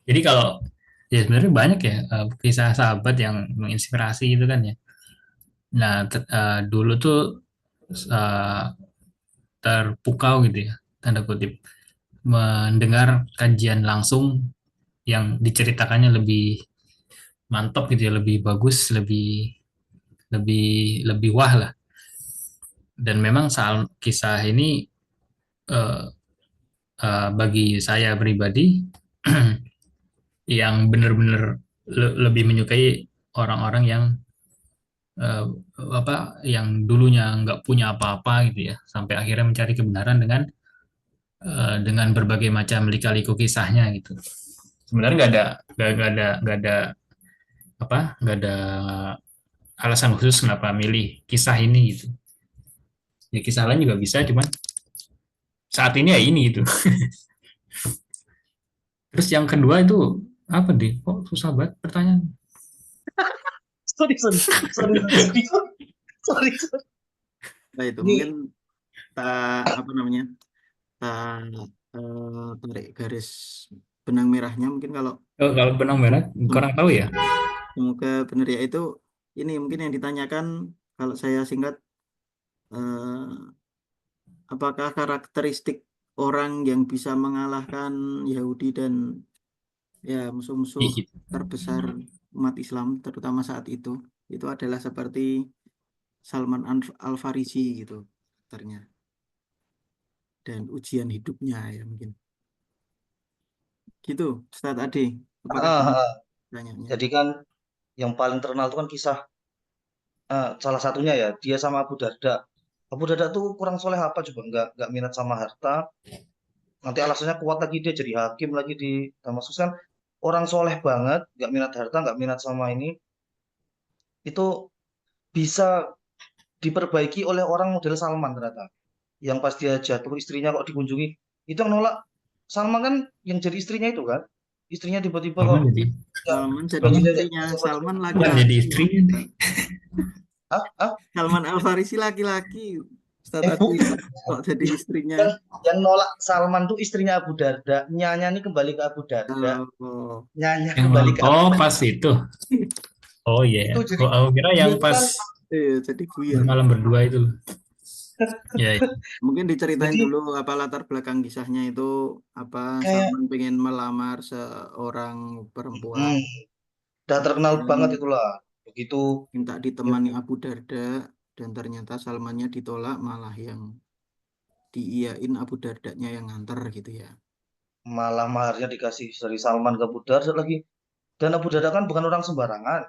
Jadi kalau ya sebenarnya banyak ya kisah sahabat yang menginspirasi gitu kan ya. Nah, dulu tuh eh, terpukau gitu ya, tanda kutip, mendengar kajian langsung yang diceritakannya lebih mantap gitu ya, lebih bagus, lebih lebih lebih wah lah. Dan memang soal kisah ini eh, bagi saya pribadi yang benar-benar lebih menyukai orang-orang yang eh, yang dulunya nggak punya apa-apa gitu ya, sampai akhirnya mencari kebenaran dengan berbagai macam lika-liku kisahnya gitu. Sebenarnya nggak ada nggak ada alasan khusus kenapa milih kisah ini gitu. Ya kisah lain juga bisa, cuman saat ini ya ini gitu. Terus yang kedua itu apa deh? Kok susah banget pertanyaan? Sorry, sorry, sorry, sorry, sorry, sorry. Nah itu Ini mungkin apa namanya tarik garis benang merahnya mungkin kalau Oh, kalau benang merah kurang tahu ya. semoga benar ya itu ini mungkin yang ditanyakan kalau saya singkat eh, apakah karakteristik orang yang bisa mengalahkan Yahudi dan ya musuh-musuh Iya. terbesar umat Islam terutama saat itu adalah seperti Salman Al-Farisi gitu ternyata dan ujian hidupnya ya mungkin gitu Ustaz Ade apakah ah, benar ah. pertanyaannya. Jadi kan yang paling terkenal itu kan kisah salah satunya ya dia sama Abu Darda. Abu Darda tuh kurang soleh apa coba nggak minat sama harta. Nanti alasannya kuat lagi dia jadi hakim lagi di Damaskus kan orang soleh banget, nggak minat harta, nggak minat sama ini itu bisa diperbaiki oleh orang model Salman ternyata. Yang pas dia jatuh istrinya kok dikunjungi itu yang nolak Salman kan yang jadi istrinya itu kan istrinya tiba-tiba kok Salman jadi ya Salman jadi bajunya nggak istrinya Salman bukan jadi laki-laki istrinya nih. ah ah Salman Al-Farisi laki-laki Ustaz Ade bukan kok jadi istrinya yang nolak Salman tuh istrinya Abu Darda nyanya nih kembali ke Abu Darda oh, nyanya Yang kembali ke Abu oh Darda pas itu. Oh iya ya. itu jadi Oh, aku kira dia yang tuh pas kan jadi buyar malam berdua itu. Ya, ya. mungkin diceritain jadi dulu apa latar belakang kisahnya itu apa kayak Salman pengen melamar seorang perempuan hmm, udah terkenal banget dan itulah begitu minta ditemani Abu Darda dan ternyata Salmannya ditolak malah yang diiyain Abu Dardanya yang nganter gitu ya. malah maharnya dikasih dari Salman ke Abu Darda lagi dan Abu Darda kan bukan orang sembarangan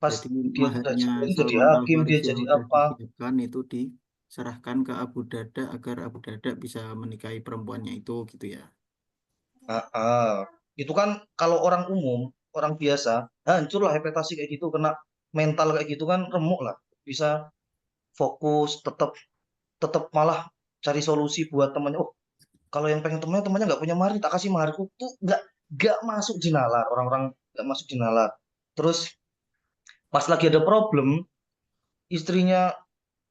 pas Jadi dia udah maharnya jadi Salman hakim dia Al-Farisi yang jadi udah apa disiapkan itu diserahkan ke Abu Darda agar Abu Darda bisa menikahi perempuannya itu gitu ya. ah, ah. Itu kan kalau orang umum orang biasa hancur lah reputasi kayak gitu kena mental kayak gitu kan remuk lah bisa fokus tetap tetap malah cari solusi buat temennya oh kalau yang pengen temennya nggak punya mahar tak kasih maharku tuh nggak masuk di nalar orang-orang nggak masuk di nalar terus pas lagi ada problem istrinya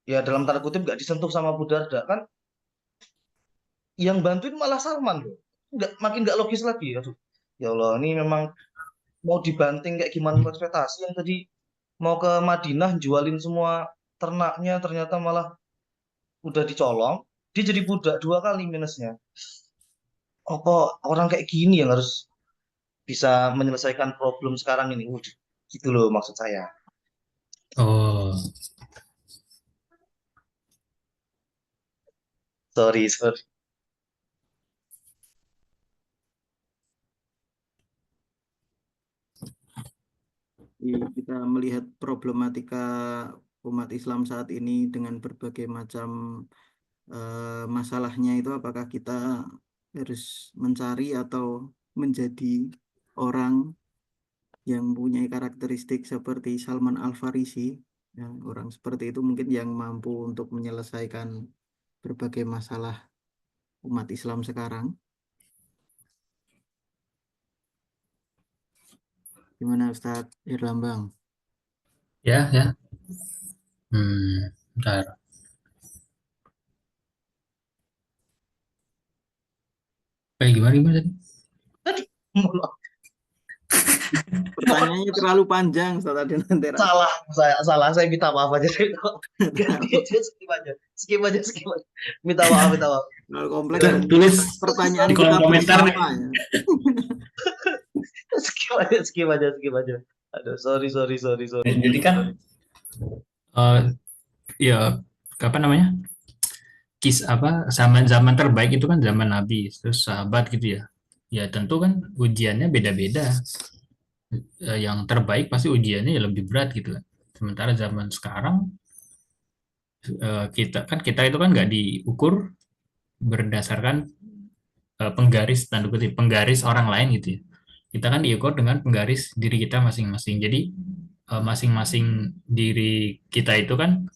ya dalam tanda kutip nggak disentuh sama Bu Darda kan yang bantuin malah Salman loh makin nggak logis lagi aduh ya Allah ini memang mau dibanting kayak gimana ekspektasi yang tadi mau ke Madinah jualin semua ternaknya ternyata malah udah dicolong dia jadi budak 2 kali minusnya apa orang kayak gini yang harus bisa menyelesaikan problem sekarang ini. Gitu loh maksud saya. Oh, Sorry, sorry. Kita melihat problematika umat Islam saat ini dengan berbagai macam masalahnya itu apakah kita harus mencari atau menjadi orang yang punya karakteristik seperti Salman Al-Farisi ya, orang seperti itu mungkin yang mampu untuk menyelesaikan berbagai masalah umat Islam sekarang. Gimana Ustadz Irlambang? ya, ya. Bentar. Gimana gimana tadi? Tadi Pertanyaannya terlalu panjang Ustadz Adin nanti salah saya minta maaf aja. Ganti aja skip aja. Minta maaf. Kalau kompleks Kita berarti tulis pertanyaan di kolom kita komentar. bersama ya. Skip aja. Aduh, sorry. Jadi kan ya apa namanya? Zaman terbaik itu kan zaman Nabi, terus sahabat gitu ya. Ya tentu kan ujiannya beda-beda. Yang terbaik pasti ujiannya ya lebih berat gitu kan. Sementara zaman sekarang kita itu kan nggak diukur berdasarkan penggaris tanda kutip penggaris orang lain gitu ya. Kita kan diukur dengan penggaris diri kita masing-masing. Jadi masing-masing diri kita itu kan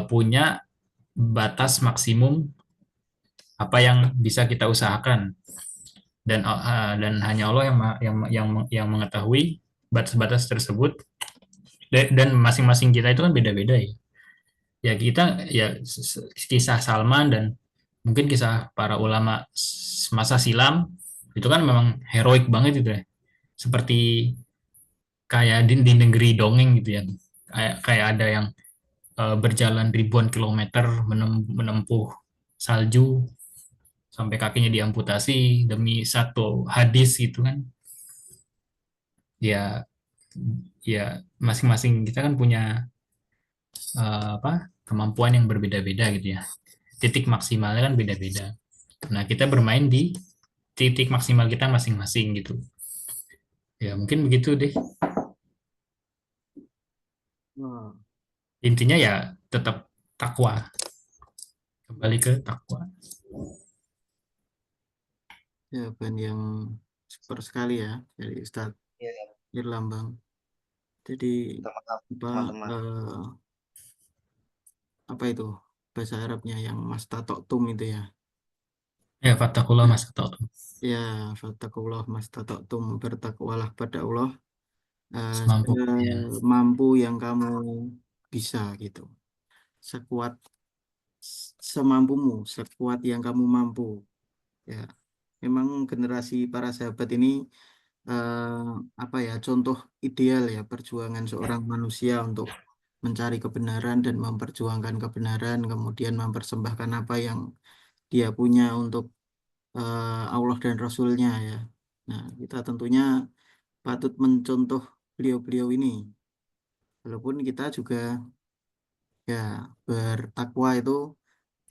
punya batas maksimum apa yang bisa kita usahakan. dan hanya Allah yang mengetahui batas-batas tersebut. Dan masing-masing kita itu kan beda-beda ya. Ya kita ya kisah Salman dan mungkin kisah para ulama masa silam itu kan memang heroik banget gitu ya. Seperti kayak di negeri dongeng gitu ya. Kayak ada yang berjalan ribuan kilometer menempuh salju sampai kakinya diamputasi demi satu hadis gitu kan. Ya ya masing-masing kita kan punya kemampuan yang berbeda-beda gitu ya. Titik maksimalnya kan beda-beda. Nah, kita bermain di titik maksimal kita masing-masing gitu. Ya, mungkin begitu deh. Wah, Intinya ya tetap takwa. Kembali ke takwa. jawaban yang super sekali ya dari Ustadz Iya, Irlambang. Jadi teman-teman. apa itu bahasa Arabnya yang mastatoktum itu ya? Ya, fattakullah Nah, mas atau ya, fattakullah mastatoktum, bertakwalah pada Allah semampu ya. semampu yang kamu bisa gitu. Sekuat semampumu, sekuat yang kamu mampu. Ya, memang generasi para sahabat ini apa ya, contoh ideal ya perjuangan seorang manusia untuk mencari kebenaran dan memperjuangkan kebenaran, kemudian mempersembahkan apa yang dia punya untuk Allah dan Rasulnya ya. Nah, kita tentunya patut mencontoh beliau-beliau ini. Walaupun kita juga ya bertakwa itu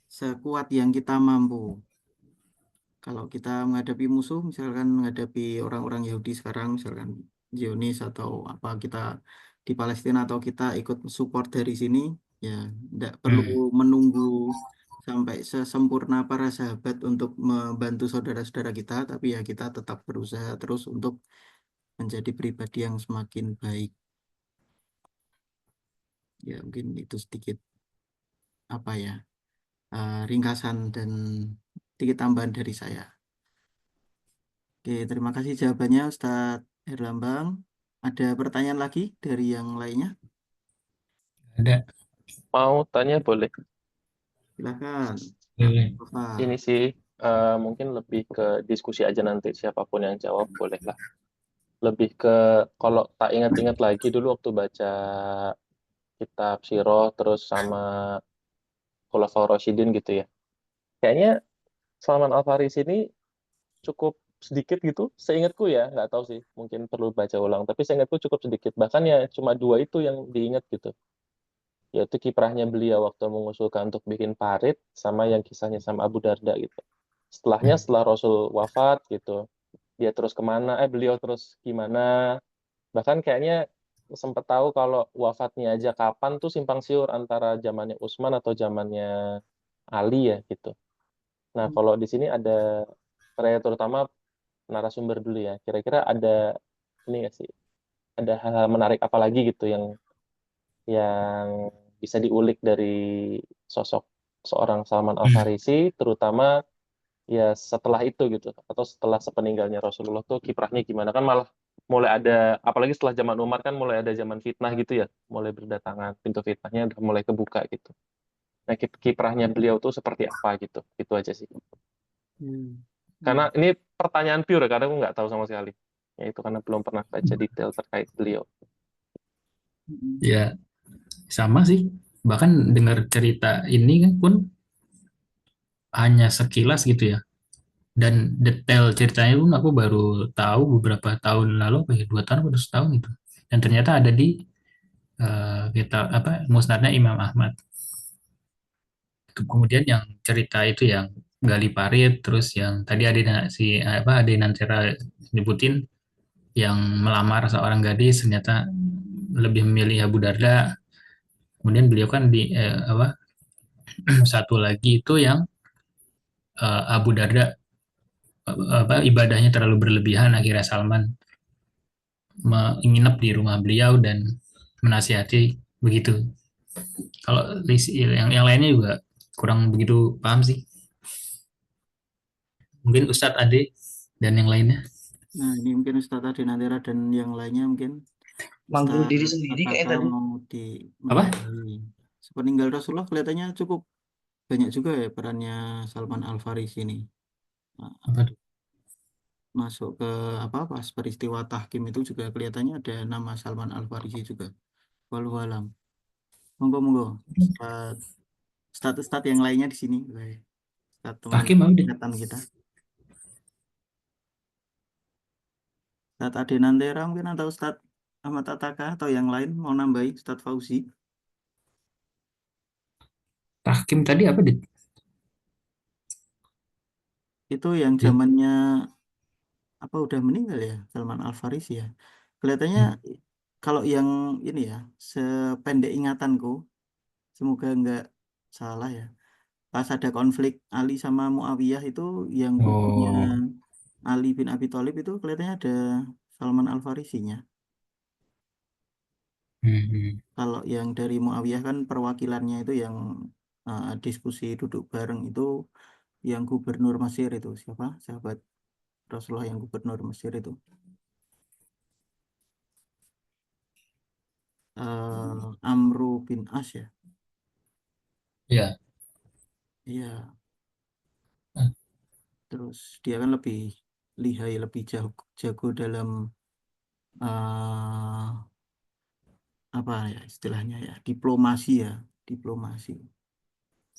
sekuat yang kita mampu. Kalau kita menghadapi musuh, misalkan menghadapi orang-orang Yahudi sekarang, misalkan Zionis atau apa kita di Palestina atau kita ikut support dari sini, ya tidak perlu menunggu sampai sesempurna para sahabat untuk membantu saudara-saudara kita, tapi ya kita tetap berusaha terus untuk menjadi pribadi yang semakin baik. Ya mungkin itu sedikit apa ya ringkasan dan sedikit tambahan dari saya. Oke, terima kasih jawabannya Ustadz Herlambang. Ada pertanyaan lagi dari yang lainnya? Ada. Mau tanya boleh? Silakan. Boleh. Mustafa. Ini sih mungkin lebih ke diskusi aja nanti, siapapun yang jawab boleh lah. Lebih ke kalau tak ingat-ingat lagi dulu waktu baca kitab Sirah terus sama Khulafaur Rasyidin gitu ya. Kayaknya Salman Al-Farisi ini cukup sedikit gitu, seingatku ya, nggak tahu sih, mungkin perlu baca ulang, tapi seingatku cukup sedikit. Bahkan ya cuma dua itu yang diingat gitu, yaitu kiprahnya beliau waktu mengusulkan untuk bikin parit, sama yang kisahnya sama Abu Darda gitu. Setelahnya, setelah Rasul wafat gitu, dia terus kemana, beliau terus gimana, bahkan kayaknya sempat tahu kalau wafatnya aja kapan tuh simpang siur antara zamannya Utsman atau zamannya Ali ya gitu. Nah, kalau di sini ada, saya terutama narasumber dulu ya, kira-kira ada ini nggak sih, ada hal-hal menarik apa lagi gitu yang bisa diulik dari sosok seorang Salman Al-Farisi, terutama ya setelah itu gitu, atau setelah sepeninggalnya Rasulullah tuh kiprahnya gimana, kan malah mulai ada, apalagi setelah zaman Umar kan mulai ada zaman fitnah gitu ya, mulai berdatangan, pintu fitnahnya udah mulai kebuka gitu. Nah, kiprahnya beliau tuh seperti apa gitu, itu aja sih. Hmm. Karena ini pertanyaan pure, karena aku nggak tahu sama sekali. Ya itu karena belum pernah baca detail terkait beliau. Ya, sama sih. Bahkan dengar cerita ini kan pun hanya sekilas gitu ya. Dan detail ceritanya pun aku baru tahu beberapa tahun lalu, apa ya, 2 tahun atau setahun gitu. Dan ternyata ada di kita musnadnya Imam Ahmad. Kemudian yang cerita itu yang Gali Parit, terus yang tadi Ade Nantera nyebutin yang melamar seorang gadis ternyata lebih memilih Abu Darda. Kemudian beliau kan satu lagi itu yang Abu Darda ibadahnya terlalu berlebihan, akhirnya Salman menginap di rumah beliau dan menasihati begitu. Kalau yang lainnya juga kurang begitu paham sih. Mungkin Ustadz Ade Dan yang lainnya? Nah, ini mungkin Ustadz Adinatera dan yang lainnya mungkin Manggil diri Ustadz sendiri kayaknya Ataka tadi. mau Apa? menambahi. Sepeninggal Rasulullah kelihatannya cukup banyak juga ya perannya Salman Al Farisi ini. Nah, Apa tuh? masuk ke apa pas peristiwa tahkim itu juga kelihatannya ada nama Salman Al Farisi juga. Walau alam. Monggo monggo. Status yang lainnya di sini. Baik. Teman Tahkim apa, Dit? angkatan kita. Ustadz Adenantera mungkin atau Ustadz Ahmad Ataka atau yang lain mau nambahi Ustadz Fauzi. Tahkim tadi apa, Dit? Itu yang Dit? zamannya apa udah meninggal ya Salman Al Farisi ya. Kelihatannya Hmm. kalau yang ini ya sependek ingatanku semoga nggak salah ya. Pas ada konflik Ali sama Muawiyah itu yang kubunya Oh. Ali bin Abi Thalib itu kelihatannya ada Salman Al Farisinya. Hmm. Kalau yang dari Muawiyah kan perwakilannya itu yang diskusi duduk bareng itu yang gubernur Mesir itu siapa? Sahabat Rasulullah yang gubernur Mesir itu. Amru bin As ya. Ya. Iya, Eh, terus dia kan lebih lihai, lebih jago, jago dalam eh, apa ya istilahnya ya, diplomasi ya, diplomasi.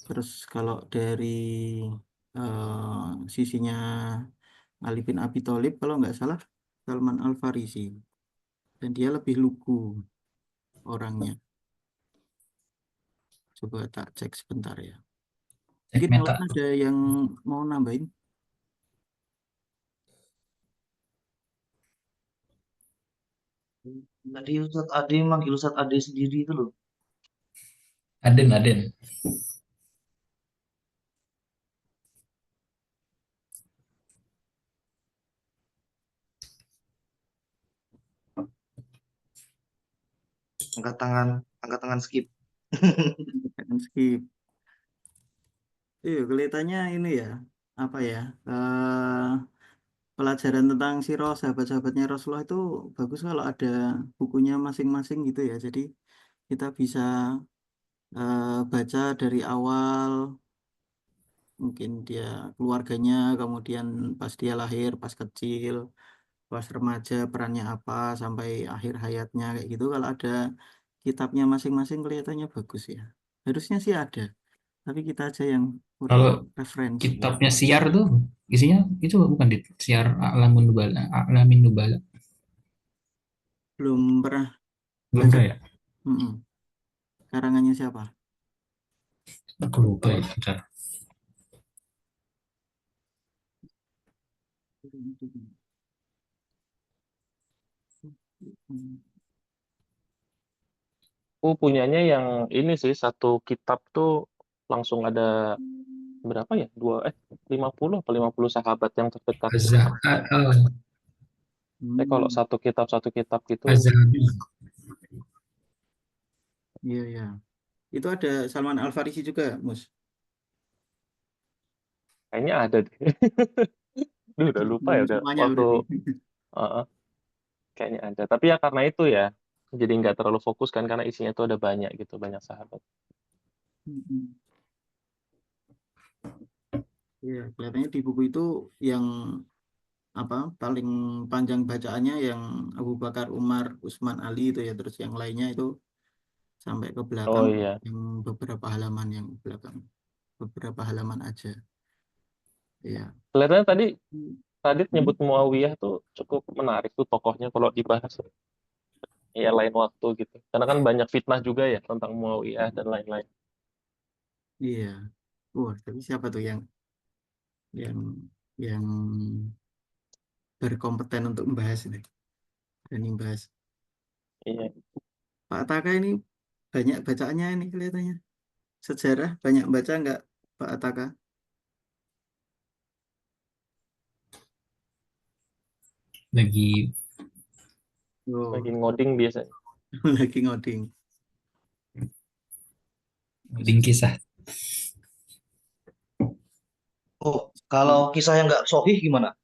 Terus kalau dari sisinya Ali bin Abi Thalib kalau nggak salah Salman Al Farisi dan dia lebih lugu orangnya. Coba tak cek sebentar ya. Cek Mungkin yang meta. lain ada yang mau nambahin? Tadi Ustadz Ade manggil Ustadz Ade sendiri itu loh. Aden, Aden. Angkat tangan skip. Jangan skip. Iya, kelihatannya ini ya, apa ya, pelajaran tentang sirah sahabat-sahabatnya Rasulullah itu bagus kalau ada bukunya masing-masing gitu ya. Jadi kita bisa baca dari awal, mungkin dia keluarganya, kemudian pas dia lahir, pas kecil, pas remaja perannya apa, sampai akhir hayatnya kayak gitu. Kalau ada kitabnya masing-masing kelihatannya bagus ya. Harusnya sih ada, tapi kita aja yang kurang Kalau referensi. kitabnya Siar tuh isinya itu bukan, Dit? Siar Alamun Nubala, Alamin Nubala. Belum pernah Belum baca. pernah ya? Mm-mm. Karangannya siapa? Aku lupa ya. Bentar. Aku punyanya yang ini sih, satu kitab tuh langsung ada berapa ya? 50 apa 50 sahabat yang terdekat gitu. Azza, Tapi kalau Hmm, satu kitab gitu Azzabi. iya ya. Itu ada Salman Al Farisi juga, Mus. kayaknya ada deh. Duh, udah lupa ya Belum udah semuanya waktu berarti. uh, kayaknya ada. Tapi ya karena itu ya, jadi nggak terlalu fokus kan karena isinya tuh ada banyak gitu, banyak sahabat. Mm-mm. Iya, kelihatannya di buku itu yang apa paling panjang bacaannya yang Abu Bakar, Umar, Utsman, Ali itu ya. Terus yang lainnya itu sampai ke belakang Oh iya, yang beberapa halaman yang belakang, beberapa halaman aja. Iya. kelihatannya tadi tadi Hmm. nyebut Muawiyah tuh cukup menarik tuh tokohnya kalau dibahas ya lain waktu gitu. Karena kan banyak fitnah juga ya tentang Muawiyah dan lain-lain. Iya. Wah, tapi siapa tuh yang berkompeten untuk membahas ini? Dan membahas. Iya. Pak Taka ini banyak bacaannya ini kelihatannya. Sejarah banyak baca nggak Pak Taka? Lagi Lagi Oh, ngoding biasanya. lagi ngoding. ngoding kisah. Oh, kalau kisah yang nggak sahih gimana?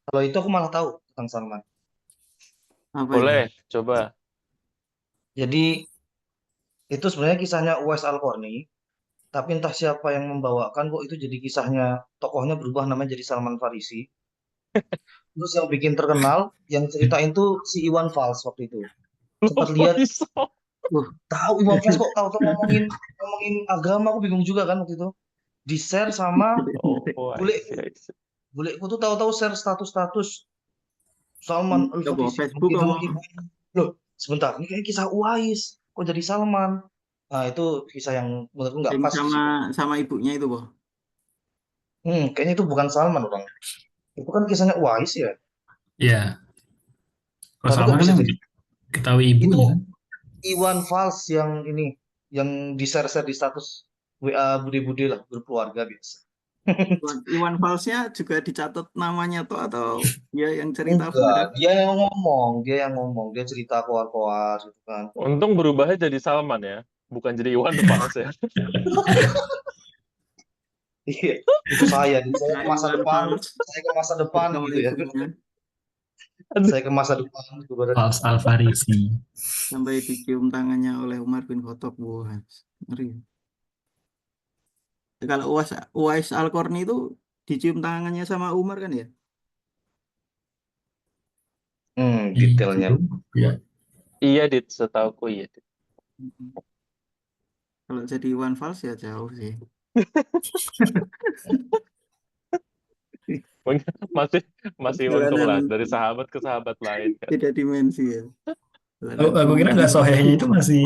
Kalau itu aku malah tahu tentang Salman. Apa itu? Boleh, coba. Jadi itu sebenarnya kisahnya Uwais Al-Qarni, tapi entah siapa yang membawakan kok itu jadi kisahnya, tokohnya berubah namanya jadi Salman Farisi. Terus yang bikin terkenal, yang ceritain tuh si Iwan Fals waktu itu. Sempat Kok lihat, bisa? Wah, tahu Iwan Fals kok tahu ngomongin ngomongin agama, aku bingung juga kan waktu itu. Di share sama Oh, I bule, see, I see. buleku tuh tahu-tahu share status-status Salman Al Apa Farisi Facebook itu apa? ibu. Loh, sebentar, ini kayak kisah Uwais, kok jadi Salman? Nah, itu kisah yang menurutku nggak Yang pas sama sih. sama ibunya itu, Boh. Kayaknya itu bukan Salman orang. Itu kan kisahnya Uwais ya. Ya, kalau Tapi Salman kok kan bisa yang jadi? ketahui Itu ibunya kan. Iwan Fals yang ini, yang di-share-share di status WA Budi-Budi lah, berkeluarga biasa. Iwan Falsnya juga dicatat namanya tuh atau ya yang cerita Enggak, beneran? dia cerita koar-koar gitu kan. Untung berubahnya jadi Salman ya, bukan jadi Iwan Fals ya. Iya, itu saya. Jadi Nah, Iwan Fals. saya ke masa depan gitu ya. Assalamualaikumnya Aduh. Saya ke masa depan gitu berarti. Fals Al-Farisi. sampai dicium tangannya oleh Umar bin Khattab. Wah, ngeri. Kalau Uwais Al-Qarni itu dicium tangannya sama Umar kan ya? Detailnya. Itu ya. Iya, Dit, setauku iya, Dit. Kalau jadi Iwan Fals ya jauh sih. Mungkin masih masih untung Perjalanan lah dari sahabat ke sahabat lain kan. beda dimensi ya. Perjalanan Aku kira nggak komunikasi. sohehnya itu masih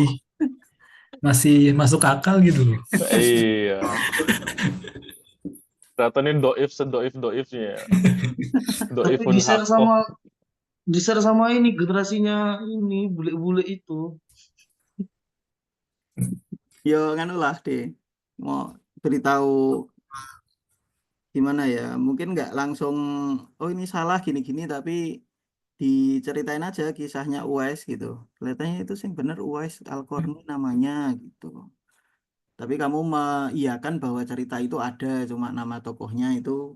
masih masuk akal gitu loh. Iya. Ternyata ini doif sedoif-doifnya ya. Tapi Doifun haqqoh. di share sama ini generasinya ini bule-bule itu. Yo nganu lah deh. Mau beritahu gimana ya? Mungkin nggak langsung oh ini salah gini-gini tapi diceritain aja kisahnya Uwais gitu. Kelihatannya itu sih bener Uwais Al-Qarni namanya gitu. Tapi kamu mengiyakan bahwa cerita itu ada, cuma nama tokohnya itu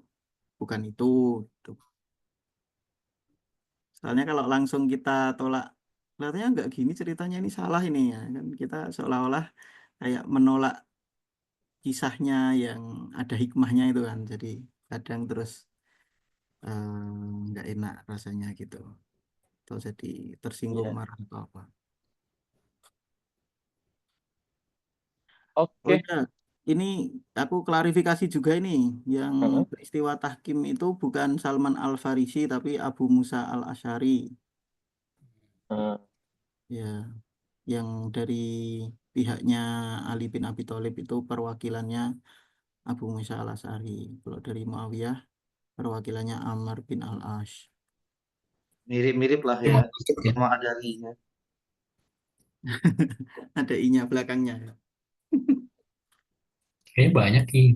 bukan itu. Gitu. Soalnya kalau langsung kita tolak, kelihatannya nggak gini ceritanya ini salah ini ya. Kan kita seolah-olah kayak menolak kisahnya yang ada hikmahnya itu kan. Jadi kadang terus nggak enak rasanya gitu. Atau jadi tersinggung Iya. marah atau apa. Oh Oke. iya, ini aku klarifikasi juga ini, yang Heeh. peristiwa tahkim itu bukan Salman Al Farisi tapi Abu Musa Al Asy'ari, Hmm. ya, yang dari pihaknya Ali bin Abi Thalib itu perwakilannya Abu Musa Al Asy'ari. Kalau dari Muawiyah perwakilannya Ammar bin Al As. Mirip-mirip lah ya, Emang dikit ya. sama ada linya. Ada i-nya belakangnya. Kayaknya banyak sih.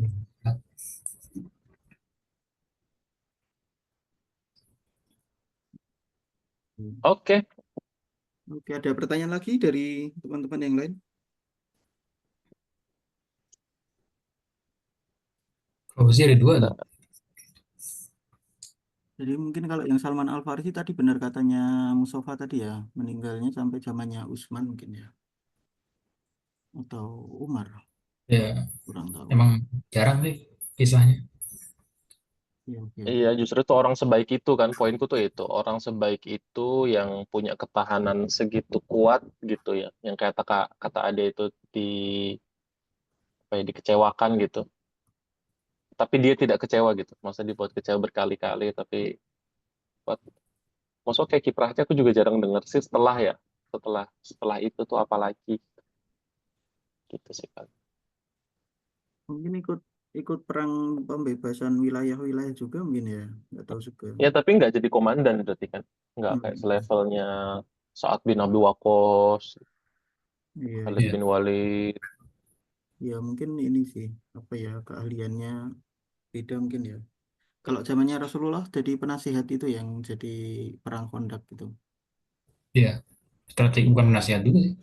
Oke. Oke, ada pertanyaan lagi dari teman-teman yang lain? Proposisi ada dua tuh. Nah, Jadi mungkin kalau yang Salman Al Farisi tadi benar katanya Mustafa tadi ya, meninggalnya sampai zamannya Utsman mungkin ya, atau Umar, Ya, kurang tahu. emang jarang sih kisahnya. Iya, oke. iya, justru itu orang sebaik itu kan. Poinku tuh itu. Orang sebaik itu yang punya ketahanan segitu kuat gitu ya. Yang kata kata Ade itu di apa ya, dikecewakan gitu. Tapi dia tidak kecewa gitu. Masa dibuat kecewa berkali-kali tapi buat maksudnya kayak kiprahnya aku juga jarang denger sih setelah ya. Setelah itu tuh apalagi gitu sih kan. Mungkin ikut ikut perang pembebasan wilayah-wilayah juga mungkin ya, nggak tahu juga. Ya tapi nggak jadi komandan berarti kan. Nggak kayak Hmm. selevelnya Sa'ad bin Abi Waqqas, Iya, Khalid iya. Iya. bin Walid. Ya mungkin ini sih apa ya keahliannya beda mungkin ya. Kalau zamannya Rasulullah jadi penasihat itu yang jadi perang Khandaq gitu. Iya. Strategi bukan penasihat juga sih.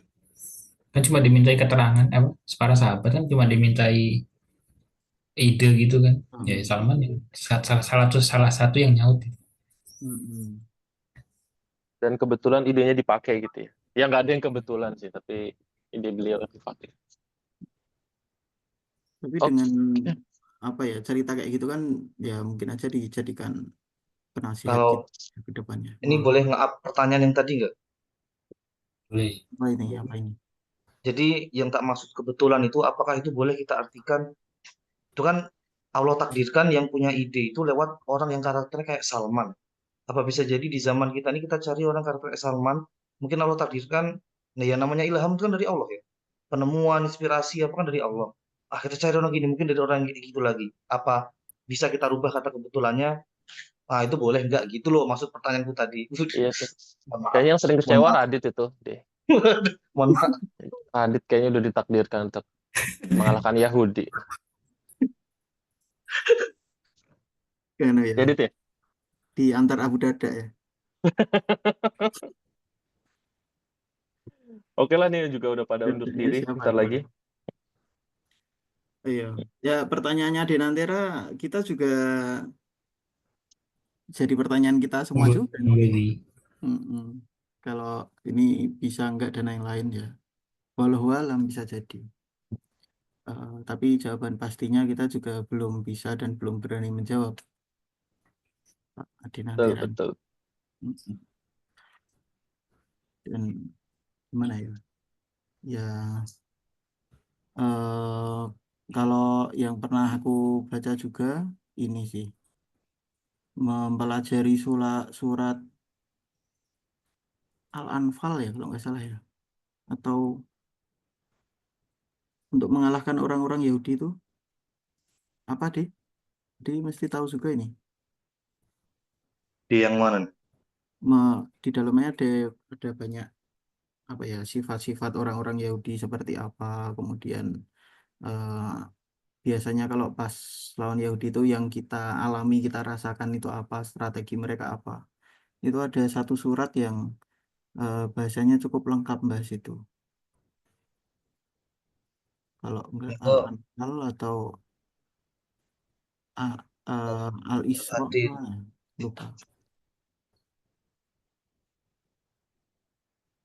Kan cuma dimintai keterangan, apa, para sahabat kan cuma dimintai ide gitu kan. Ya Hmm. Salman ya, salah satu yang nyaut. Mm-mm. Dan kebetulan idenya dipakai gitu ya. Ya nggak ada yang kebetulan sih, tapi ide beliau yang dipakai. Tapi Oke, dengan apa ya cerita kayak gitu kan ya mungkin aja dijadikan penasihat Kalau kita ke depannya. ini Wah, boleh nge-up pertanyaan yang tadi nggak? Boleh. apa ini? Apa ini? Jadi yang tak maksud kebetulan itu apakah itu boleh kita artikan itu kan Allah takdirkan yang punya ide itu lewat orang yang karakternya kayak Salman. Apa bisa jadi di zaman kita ini kita cari orang karakter kayak Salman, mungkin Allah takdirkan, nah ya namanya ilham itu kan dari Allah ya. Penemuan, inspirasi apa kan dari Allah. Ah kita cari orang gini, mungkin dari orang yang kayak gitu lagi. Apa bisa kita rubah kata kebetulannya? Ah itu boleh nggak gitu loh maksud pertanyaanku tadi. iya sih. Mohon maaf. Kayaknya yang sering Mohon kecewa maaf. Radit itu deh. Mohon maaf. Radit kayaknya udah ditakdirkan untuk mengalahkan Yahudi. Kan ya Ya, Dit ya? di antar Abu Dada ya. Oke lah nih juga udah pada undur Dadanya diri siapa bentar ya? lagi. Iya. Ya pertanyaannya Denantera kita juga jadi pertanyaan kita semua Tunggu, juga nih. tunggu di. Mm-mm. Kalau ini bisa enggak dan lain-lain ya. Walau alam bisa jadi. Tapi jawaban pastinya kita juga belum bisa dan belum berani menjawab, Pak Betul, Adinantera. betul. Mm-mm. Dan gimana ya? Ya eh, kalau yang pernah aku baca juga ini sih mempelajari surat Al-Anfal ya kalau nggak salah ya. Atau untuk mengalahkan orang-orang Yahudi itu apa deh? Dia mesti tahu juga ini. Di yang mana nih? Di dalamnya ada banyak apa ya sifat-sifat orang-orang Yahudi seperti apa, kemudian eh, biasanya kalau pas lawan Yahudi itu yang kita alami, kita rasakan itu apa, strategi mereka apa. Itu ada satu surat yang bahasanya cukup lengkap bahas itu. Kalau enggak Itu Al-Anfal atau A- Al-Isra, tadi lupa.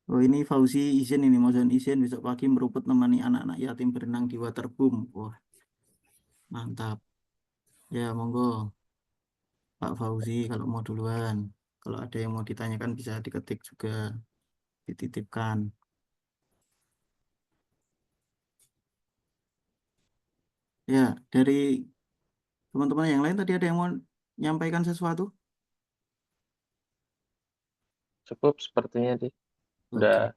Oh ini Fauzi izin ini, mau izin besok pagi meruput nemani anak-anak yatim berenang di waterboom. Wah, mantap. Ya, monggo Pak Fauzi kalau mau duluan. Kalau ada yang mau ditanyakan bisa diketik juga, dititipkan. Ya, dari teman-teman yang lain tadi ada yang mau menyampaikan sesuatu? Cukup sepertinya deh. Udah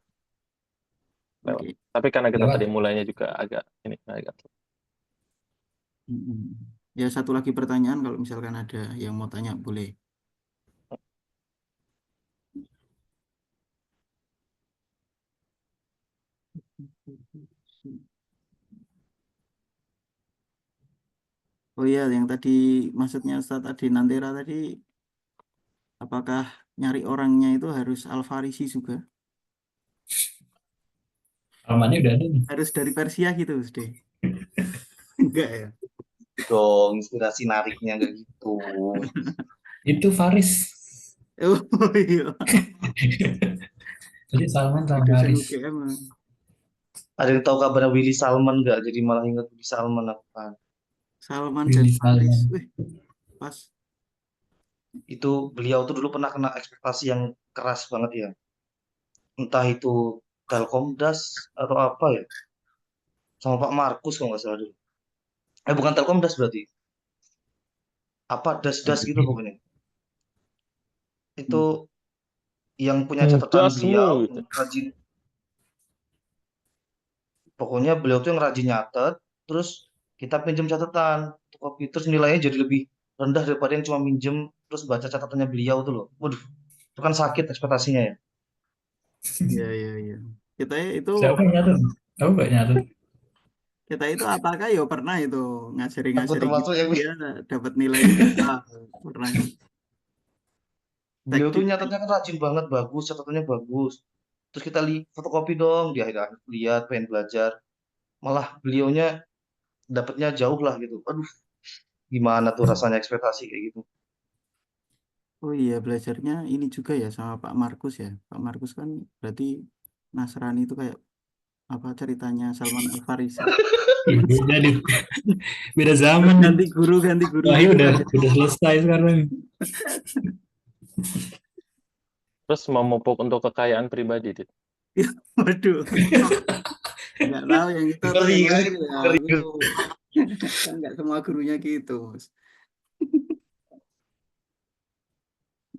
Oke, lewat. oke. Tapi karena kita Lewat. tadi mulainya juga agak ini agak. Mm-mm. Ya, satu lagi pertanyaan kalau misalkan ada yang mau tanya boleh. Oh iya, yang tadi maksudnya Ustadz Adi Nantera tadi, apakah nyari orangnya itu harus Al-Farisi juga? Alamannya udah ada nih. Harus dari Persia gitu, Ustaz? Enggak ya? dong inspirasi nariknya nggak gitu. Itu Faris. Oh iya, Jadi Salman di sama dosen Faris. UGM. Ada yang tahu kabarnya Willy Salman nggak? Jadi malah ingat Willy Salman apa kan? Salman dan Willy Faris. Salman. Wih, pas. Itu beliau tuh dulu pernah kena ekspektasi yang keras banget ya. Entah itu Telkomdas atau apa ya. Sama Pak Markus kalau nggak salah dulu. Bukan Telkomdas berarti. Apa das-das gitu pokoknya. Itu yang punya catatan Tudasmu beliau gitu. yang rajin. Pokoknya beliau tuh yang rajin nyatet. Terus kita pinjam catatan. Kopi terus nilainya jadi lebih rendah daripada yang cuma minjem terus baca catatannya beliau tuh loh. Waduh, itu kan sakit ekspektasinya ya. Iya, iya, iya. Kita itu Siapa yang nyatet? Kamu gak nyatet? kita itu apakah ya pernah itu Aku ngajari-ngajari gitu termasuk yang dia dapat nilainya juga pernah. beliau tuh Teknik. nyatetnya kan rajin banget, bagus, catatannya bagus. Terus kita fotokopi dong, di akhir-akhir lihat, pengen belajar. Malah beliaunya dapatnya jauh lah gitu. Aduh, gimana tuh rasanya ekspektasi kayak gitu. Oh iya, belajarnya ini juga ya sama Pak Markus ya. Pak Markus kan berarti Nasrani itu kayak apa ceritanya Salman Al Farisi. Jadi beda zaman nih. Ganti guru Wah, gitu udah kan. selesai sekarang. Terus memupuk untuk kekayaan pribadi, Dit. Waduh, nggak tahu yang itu atau Ngeri, yang ngeri, lain ya. ngeri. Itu kan nggak semua gurunya gitu. Mas.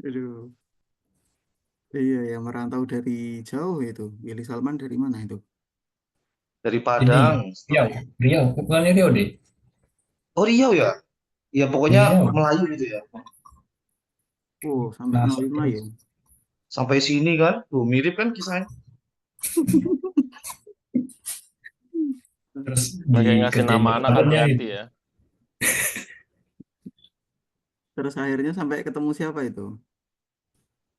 Aduh, iya ya merantau dari jauh itu. Willy Salman dari mana itu? Dari Ini Padang. Riau, Riau, bukannya Riau deh. Oh, Riau ya? Ya pokoknya Riau. Melayu gitu ya. Oh, sampai Masuk Melayu-Melayu. terus. Sampai sini kan, tuh mirip kan kisahnya. Terus Pakai ngasih dikerjain nama anak kepalanya hati-hati itu. ya. Terus akhirnya sampai ketemu siapa itu?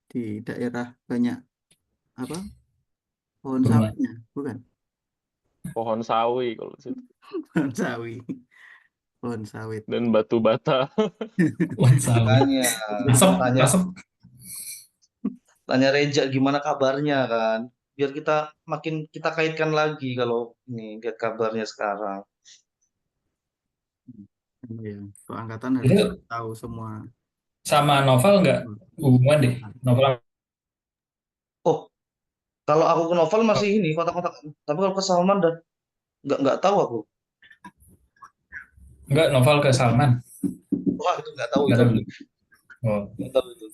Di daerah banyak apa? Pohon Rumah. sawitnya, bukan? Pohon sawi kalau di situ. Pohon sawi. Pohon sawit. Dan batu bata. Wah, sawit. Makanya Asap, tanya asap. tanya Reja gimana kabarnya kan. Biar kita makin kita kaitkan lagi kalau ini lihat kabarnya sekarang. Ya, keangkatan harus Itu tahu semua. sama novel nggak hubungan deh. Novel Oh, kalau aku ke novel masih ini kotak-kotak. Tapi kalau ke Salman dan nggak tahu aku. nggak novel ke Salman. Wah, itu nggak tahu Nggak itu tahu. aku. Oh, Nggak tahu itu.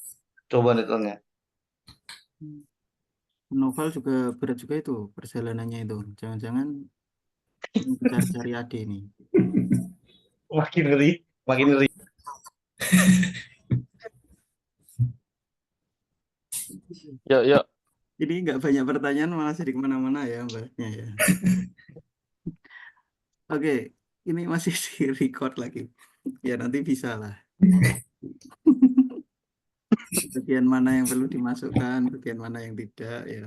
Coba nih tanya. Novel juga berat juga itu perjalanannya itu. Jangan-jangan cari-cari adik nih. Makin ngeri, makin ngeri. Yuk, yuk. Ini nggak banyak pertanyaan malah jadi kemana-mana ya mbaknya ya. Oke, ini masih di record lagi. Ya nanti bisa lah. Bagian mana yang perlu dimasukkan, bagian mana yang tidak ya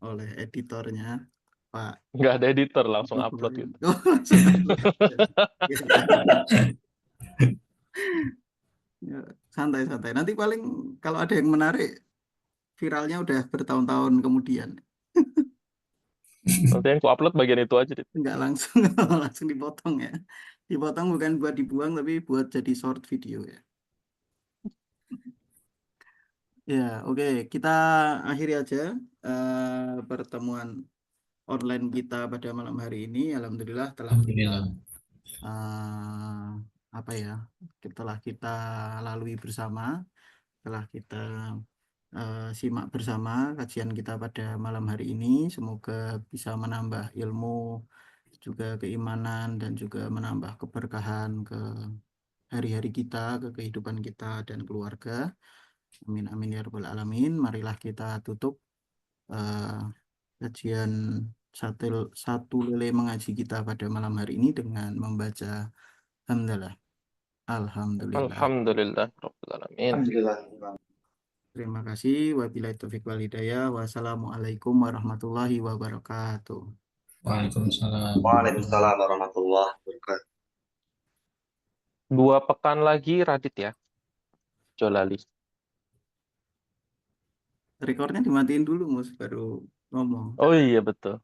oleh editornya Pak. Nggak ada editor, langsung upload gitu. Oh, langsung upload. Ya, santai-santai. Nanti paling kalau ada yang menarik, viralnya udah bertahun-tahun kemudian. Nanti yang ku upload bagian itu aja, Dit. Nggak langsung langsung dipotong ya. Dipotong bukan buat dibuang tapi buat jadi short video ya. Ya, oke. Kita akhiri aja pertemuan online kita pada malam hari ini. Alhamdulillah telah kita alhamdulillah. eh, apa ya? Telah kita lalui bersama, telah kita simak bersama kajian kita pada malam hari ini. Semoga bisa menambah ilmu, juga keimanan dan juga menambah keberkahan ke hari-hari kita, ke kehidupan kita dan keluarga. Amin amin ya rabbal alamin. Marilah kita tutup eh, kajian satu lele mengaji kita pada malam hari ini dengan membaca hamdalah. Alhamdulillah. Alhamdulillah, Rabbil Alamin. Alhamdulillah. Terima kasih. Wabillahi taufiq wal hidayah. Wassalamualaikum warahmatullahi wabarakatuh. Waalaikumsalam. Waalaikumsalam warahmatullahi wabarakatuh. 2 pekan lagi Radit ya, Jolali. Rekornya dimatiin dulu, Mus, baru ngomong. Oh iya, betul.